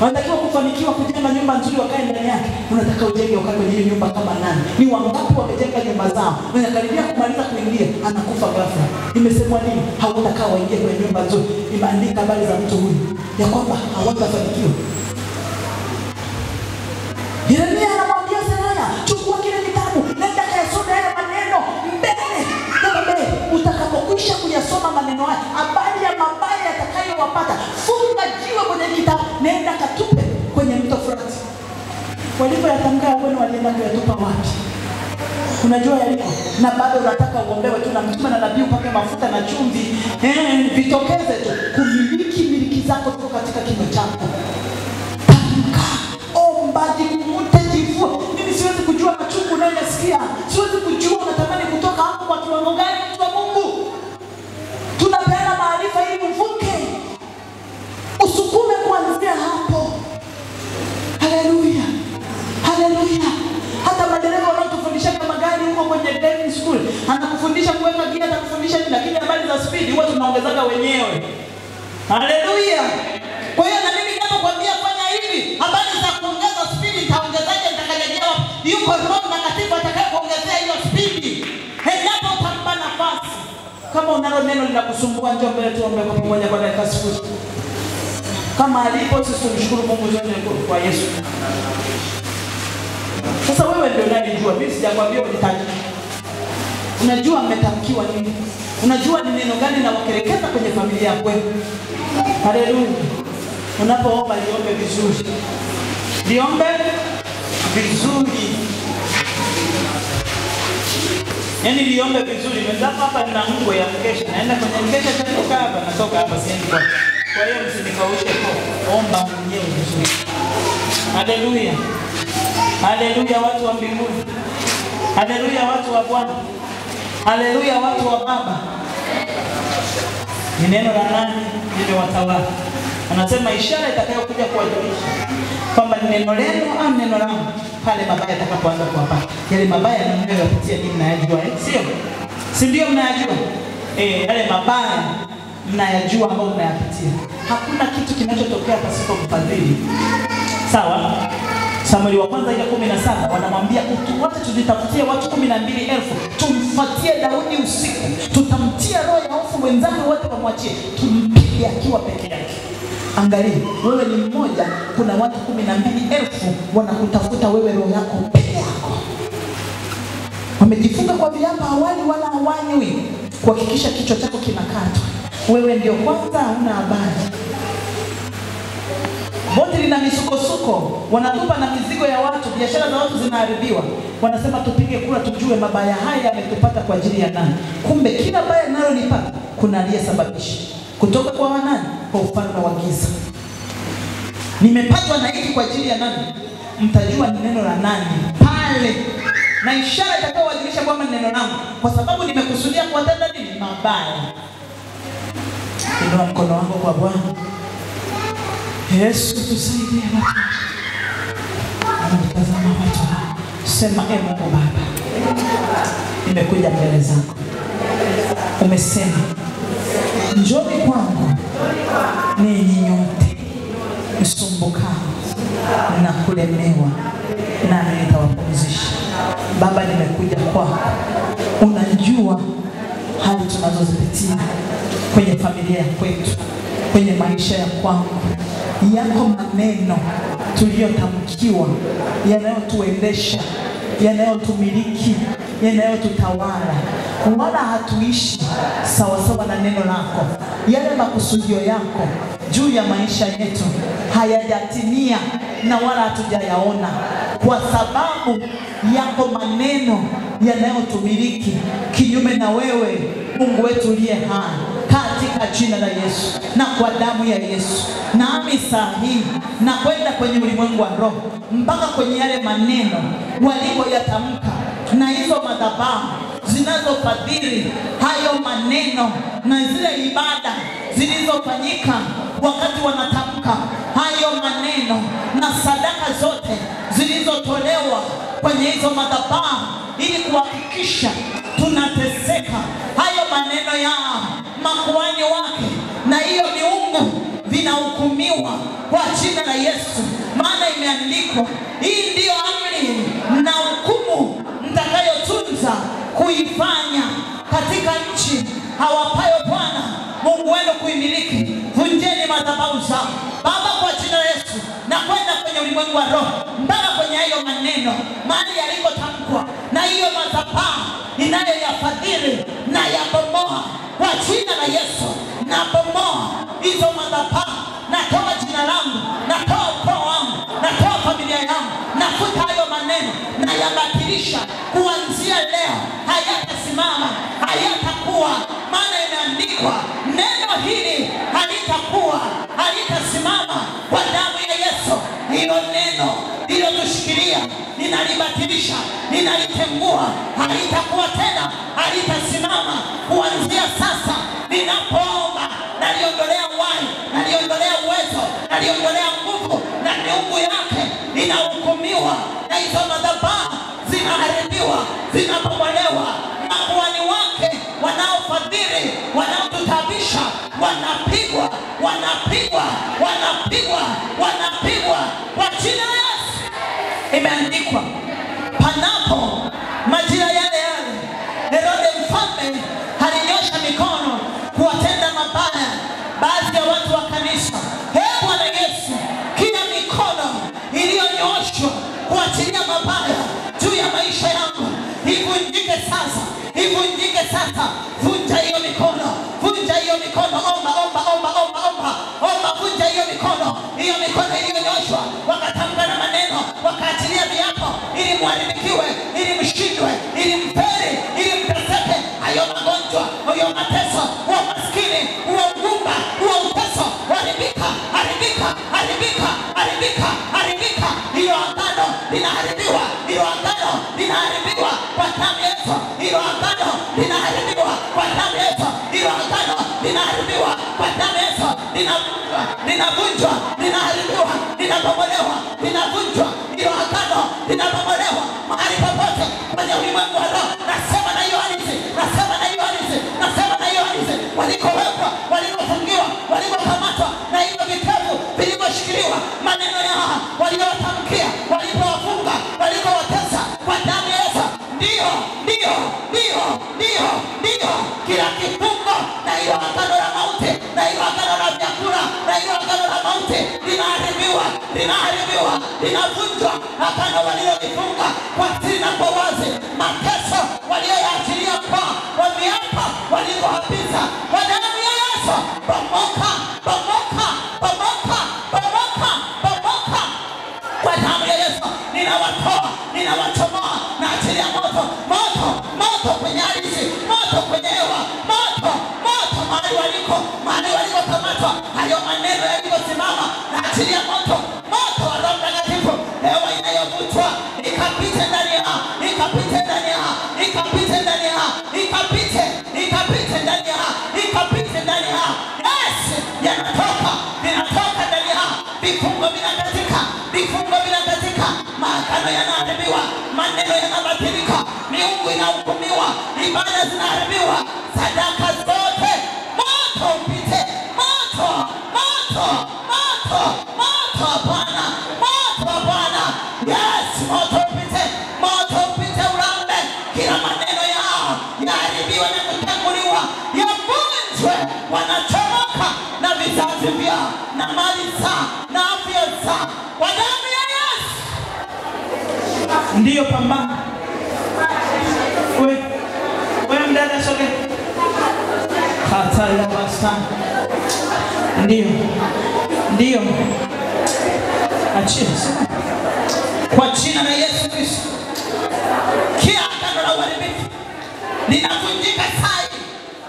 Speaker 1: Unatakiwa kufanikiwa kujenga nyumba nzuri wakae ndani yake. Unataka ujenge ukae kwenye hiyo nyumba kama nani? Ni wangapi wamejenga nyumba zao? Wanakaribia kumaliza kuingia, anakufa ghafla. Imesemwa nini? Hawatakaa waingie kwenye nyumba nzuri. Imeandika habari za mtu huyu ya kwamba hawatafanikiwa. Yeremia anamwambia Seraya, chukua kile kitabu, nenda kayasome haya maneno mbele. Utakapokwisha kuyasoma maneno haya, habari ya mabaya yatakayowapata, funga jiwe kwenye kitabu, nenda katupe kwenye mto Frati. Walipoyatamka wenu walienda kuyatupa wapi? Unajua yaliko? Na bado unataka uombewe tu na mtume na nabii upake mafuta na chumvi. Vitokeze tu. Kumiliki miliki zako ziko katika kinywa chako. Tamka, omba, jikute, jivua. Mimi siwezi kujua machungu unayosikia. Siwezi kujua unatamani kutoka hapo kwa kiwango gani, mtu wa Mungu. Tunapeana maarifa ili uvuke. Usukume kuanzia hapo. Haleluya. Haleluya. Hata madereva wanaotufundisha magari huko kwenye driving school, anakufundisha kuweka gia, atakufundisha nini, lakini habari za speed huwa tunaongezaga wenyewe. Haleluya. Kwa hiyo na mimi ninapokuambia fanya hivi, habari za kuongeza speed nitaongezaje, nitakajejewa yuko Roho Mtakatifu atakayeongezea hiyo speed. Endapo utampa nafasi. Kama unalo neno linakusumbua, njoo mbele tuombe kwa pamoja kwa dakika 0. Kama alipo sisi tumshukuru Mungu zote kwa Yesu. Sasa wewe ndio unayejua, mimi sijakwambia unitaje. Unajua umetamkiwa nini? Unajua ni neno gani na wakerekeza kwenye familia yako. Haleluya. Unapoomba liombe vizuri. Liombe vizuri. Yaani liombe vizuri. Mwenzako hapa nina nguo ya mkesha. Naenda kwenye mkesha tatoka hapa, natoka hapa siendi kwa. Kwa hiyo msinikaushe kwa. Omba mwenyewe vizuri. Haleluya. Haleluya watu wa mbinguni. Haleluya watu wa Bwana. Haleluya watu wa Baba. Ni neno la nani limewatawala? Anasema ishara itakayokuja kuwajulisha kwamba ni neno lenu au neno langu pale mabaya yatakapoanza kuwapata. Yale mabaya mnayoyapitia ninyi mnayajua, sio? Si ndio mnayajua? Yale mabaya mnayajua ambao mnayapitia. Hakuna kitu kinachotokea pasipo mfadhili. Sawa? Samueli wa kwanza ile 17 wanamwambia wote tujitafutie watu 12,000 tumfuatie Daudi usiku, tutamtia roho ya hofu wenzake wote wamwachie, tumpige akiwa peke yake. Angalia, wewe ni mmoja, kuna watu 12,000 wanakutafuta wewe, roho yako peke yako. Wamejifunga kwa viapo awali wala hawanywi kuhakikisha kichwa chako kinakatwa. Wewe ndio kwanza huna habari. Boti lina misukosuko, wanatupa na mizigo ya watu, biashara za watu zinaharibiwa. Wanasema tupige kura tujue mabaya haya yametupata kwa ajili ya nani. Kumbe kila baya nalolipata kuna aliyesababisha. Kutoka kwa wanani? Kwa ufalme wa giza. Nimepatwa na hiki kwa ajili ya nani? Mtajua ni neno la nani pale. Na ishara itakayowajulisha kwamba ni neno langu, kwa sababu nimekusudia kuwatenda nini? Mabaya. Inua mkono wako kwa Bwana. Yesu tusaidie watu. Anatazama watu. Sema Mungu Baba, nimekuja mbele zako. Umesema njoni kwangu ninyi nyote msumbukao na kulemewa, nami nitawapumzisha. Baba, nimekuja kwako. Unajua hali tunazozipitia kwenye familia kwetu, kwenye maisha ya kwangu. Yako maneno tuliyotamkiwa yanayotuendesha, yanayotumiliki, yanayotutawala. Wala hatuishi sawa sawa na neno lako. Yale makusudio yako juu ya maisha yetu hayajatimia na wala hatujayaona, kwa sababu yako maneno yanayotumiliki kinyume na wewe, Mungu wetu uliye hai. Katika jina la Yesu na kwa damu ya Yesu, nami saa hii na kwenda kwenye ulimwengu wa roho, mpaka kwenye yale maneno walikoyatamka na hizo madhabahu zinazofadhili hayo maneno na zile ibada zilizofanyika wakati wanatamka hayo maneno na sadaka zote zilizotolewa kwenye hizo madhabahu ili kuhakikisha tunateseka. Hayo maneno ya makuhani wake na hiyo miungu vinahukumiwa kwa jina la Yesu. Maana imeandikwa, hii ndiyo amri na hukumu mtakayotunza kuifanya katika nchi hawapayo Bwana Mungu wenu kuimiliki. Vunjeni madhabahu zao. Baba, kwa jina la Yesu, na kwenda kwenye ulimwengu wa roho mpaka kwenye hayo maneno mahali yalikotamkwa na hiyo madhabahu inayoyafadhili na yabomoa kwa jina la Yesu. Na bomoa hizo madhabahu. Natoa jina langu, natoa ukoo wangu, natoa familia yangu, nafuta hayo maneno na yabatilisha kuanzia leo. Hayatasimama, hayatakuwa. Maana imeandikwa, neno hili halitakuwa, halitasimama kwa damu ya Yesu. Hilo neno lilotushikilia ninalibatilisha, ninalitengua. Halitakuwa tena, halitasimama kuanzia sasa. Ninapoomba naliondolea uhai, naliondolea uwezo, naliondolea nguvu, na miungu yake inahukumiwa, na hizo madhabahu zinaharibiwa, zinabomolewa. Makuhani wake wanaofadhili, wanaotutabisha, wanapigwa, wanapigwa, wanapigwa, wanapigwa kwa jina la Yesu. Imeandikwa, panapo majira yale yale Herode mfalme alinyosha mikono kuwatenda mabaya baadhi ya watu wa kanisa. Bwana Yesu, kila mikono iliyonyoshwa kuachilia mabaya juu ya maisha yangu ivunjike sasa, ivunjike sasa. Vunja hiyo mikono, vunja hiyo mikono. Omba, omba, omba, omba, omba, omba. Vunja hiyo mikono, hiyo mikono iliyonyoshwa wakatamka na maneno, wakaachilia viapo ili muharibikiwe, ili mshindwe, ili mpere, ili mteseke. Hayo magonjwa, hayo mateso, huo maskini, huo ugumba, huo uteso, haribika, haribika, haribika, haribika, haribika. Hilo agano linaharibiwa, hilo agano linaharibiwa kwa damu ya Yesu. Hilo agano linaharibiwa kwa damu ya Yesu. Hilo agano linaharibiwa kwa damu ya Yesu. Linavunjwa, linaharibiwa, linabomolewa, linavunjwa. Hilo agano linabomolewa mahali popote kwenye ulimwengu wa roho. Nasema na hiyo ardhi, nasema na hiyo ardhi, nasema na hiyo ardhi, walikowekwa, walikofungiwa, walikokamatwa na hivyo vitabu vilivyoshikiliwa, maneno yao waliowatamkia, walipowafunga, walikowatesa kwa damu ya Yesu. Ndio, ndio, ndio, ndio, ndio. Kila kifungo na hilo agano la mauti, na hilo agano la vyakula, na hilo agano la mauti linaharibiwa, linaharibiwa, linavunjwa. Agano walilovifunga kwa siri na kwa wazi, mateso walioyaachilia kwa wameapa, walikohapiza kwa damu ya Yesu. Bomoka, bomoka, bomoka, bomoka, bomoka kwa damu ya Yesu. Ninawatoa, ninawachomoa, naachilia moto, moto, moto kwenye ardhi, moto kwenye hewa, moto, moto mahali waliko, mahali walikokamatwa. Hayo maneno yalikosimama, naachilia moto, moto wa Roho Mtakatifu. Hewa inayovutwa ikapite ndani yao, ikapite ndani yao, ikapite ndani yao, ikapite, ikapite ndani yao, ikapite ndani yao. Yes, yanatoka, vinatoka ndani yao. Vifungo vinakatika, vifungo vinakatika. Maagano yanaharibiwa, maneno yanabadilika, miungu inahukumiwa, ibada zinaharibiwa, sadaka zote. Moto upite, moto, moto, moto, moto Bwana, moto Bwana. Yes, moto upite, moto upite, urambe kila maneno yao yaharibiwa na kutanguliwa, yavunjwe. Wanachomoka na vizazi vyao na mali zao na afya zao kwa damu ya Yesu. Ndiyo, pambana. Wewe mdada, soge. Kata ya basta. Ndiyo, ndiyo. Achia kwa jina la Yesu Kristo. Kila agano la uharibifu linavunjika sai.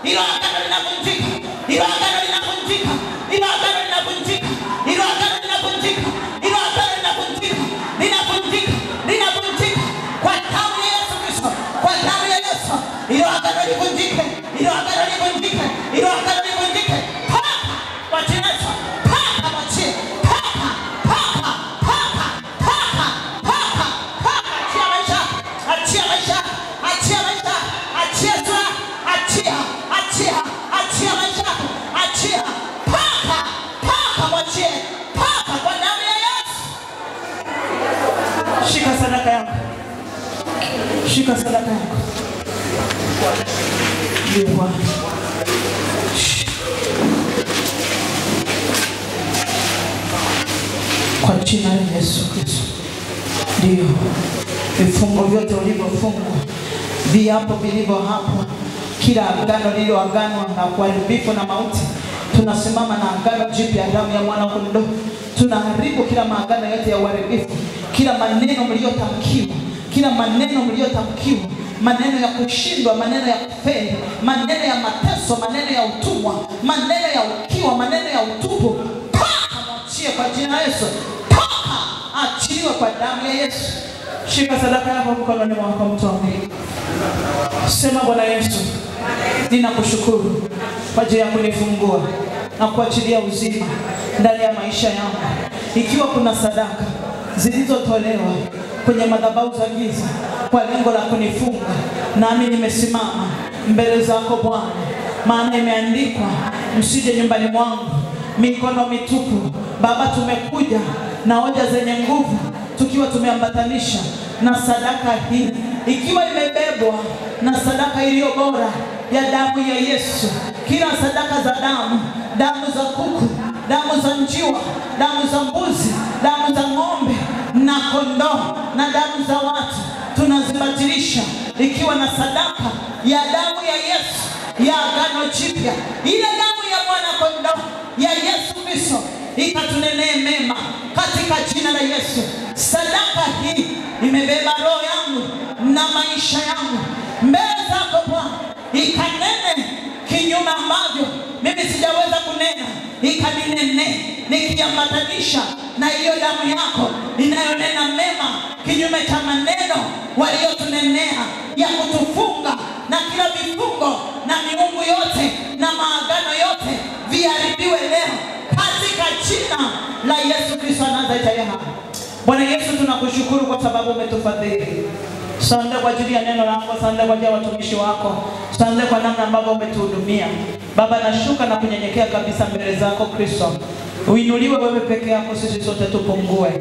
Speaker 1: Hilo agano linavunjika, hilo agano linavunjika, hilo agano linavunjika, hilo agano linavunjika, hilo agano linavunjika, linavunjika, linavunjika kwa damu ya Yesu Kristo, kwa damu ya Yesu. Hilo agano livunjike, hilo agano livunjike, hilo agano livunjike. Paka kwa jina la Yesu, paka machie, paka, paka, paka, paka, paka, paka. Achia maisha, achia maisha, achia maisha, achia sura, achia, achia, achia maisha, achia, paka sadaka yako. Shika sadaka yako. Yewa. Kwa jina la Yesu Kristo. Ndio. Vifungo vyote ulivyofunga, viapo vilivyo hapo, kila agano lililoaganwa na kuharibifu na mauti, tunasimama na agano jipya damu ya mwana kondoo. Tunaharibu kila maagano yote ya uharibifu, kila maneno mliotamkiwa, kila maneno mliotamkiwa, maneno ya kushindwa, maneno ya kufeli, maneno ya mateso, maneno ya utumwa, maneno ya ukiwa, maneno ya utupu. Achia kwa jina la Yesu. Achiliwe kwa damu ya Yesu. Shika sadaka yako mkononi mwako mtu wa Mungu. Sema Bwana Yesu, ninakushukuru kwa ajili ya kunifungua na kuachilia uzima ndani ya maisha yangu. Ikiwa kuna sadaka zilizotolewa kwenye madhabahu za giza kwa lengo la kunifunga, nami nimesimama mbele zako Bwana, maana imeandikwa, msije nyumbani mwangu mikono mitupu. Baba, tumekuja na hoja zenye nguvu, tukiwa tumeambatanisha na sadaka hii, ikiwa imebebwa na sadaka iliyo bora ya damu ya Yesu. Kila sadaka za damu, damu za kuku, damu za njiwa, damu za mbuzi, damu za ng'ombe na kondoo na damu za watu, tunazibatilisha ikiwa na sadaka ya damu ya Yesu ya agano jipya. Ile damu ya mwana kondoo ya Yesu Kristo ikatunenee mema katika jina la Yesu. Sadaka hii imebeba roho yangu na maisha yangu mbele zako Bwana, ikanene kinyume ambavyo mimi sijaweza kunena, ikaninene nikiambatanisha na hiyo damu yako inayonena mema kinyume cha maneno waliotunenea ya kutufunga, na kila vifungo na miungu yote na maagano yote viharibiwe leo katika jina la Yesu Kristo Nazareti. Bwana Yesu, tunakushukuru kwa sababu umetufadhili. Asante kwa ajili ya neno lako, asante kwa ajili ya watumishi wako, asante kwa namna ambavyo umetuhudumia. Baba, nashuka na kunyenyekea kabisa mbele zako Kristo. Uinuliwe wewe peke yako, sisi sote tupungue.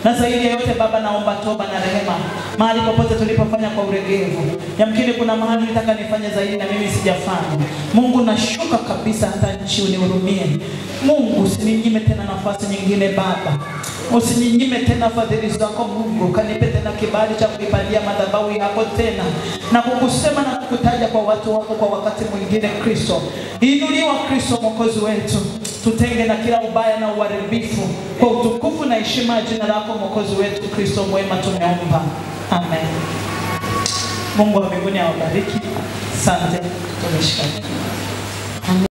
Speaker 1: Na zaidi ya yote Baba, naomba toba na rehema mahali popote tulipofanya kwa uregevu. Yamkini kuna mahali nitaka nifanye zaidi na mimi sijafanya. Mungu, nashuka kabisa hata nchi unihurumie. Mungu, usininyime tena nafasi nyingine Baba. Usininyime tena fadhili zako Mungu. Kanipe tena kibali cha kuipalia madhabahu yako tena na kukusema na kukutaja kwa watu wako kwa wakati mwingine Kristo. Inuliwa Kristo Mwokozi wetu. Tutenge na kila ubaya na uharibifu kwa utukufu na heshima ya jina lako Mwokozi wetu Kristo mwema tumeomba. Amen. Mungu wa mbinguni awabariki. Asante. Tunashukuru.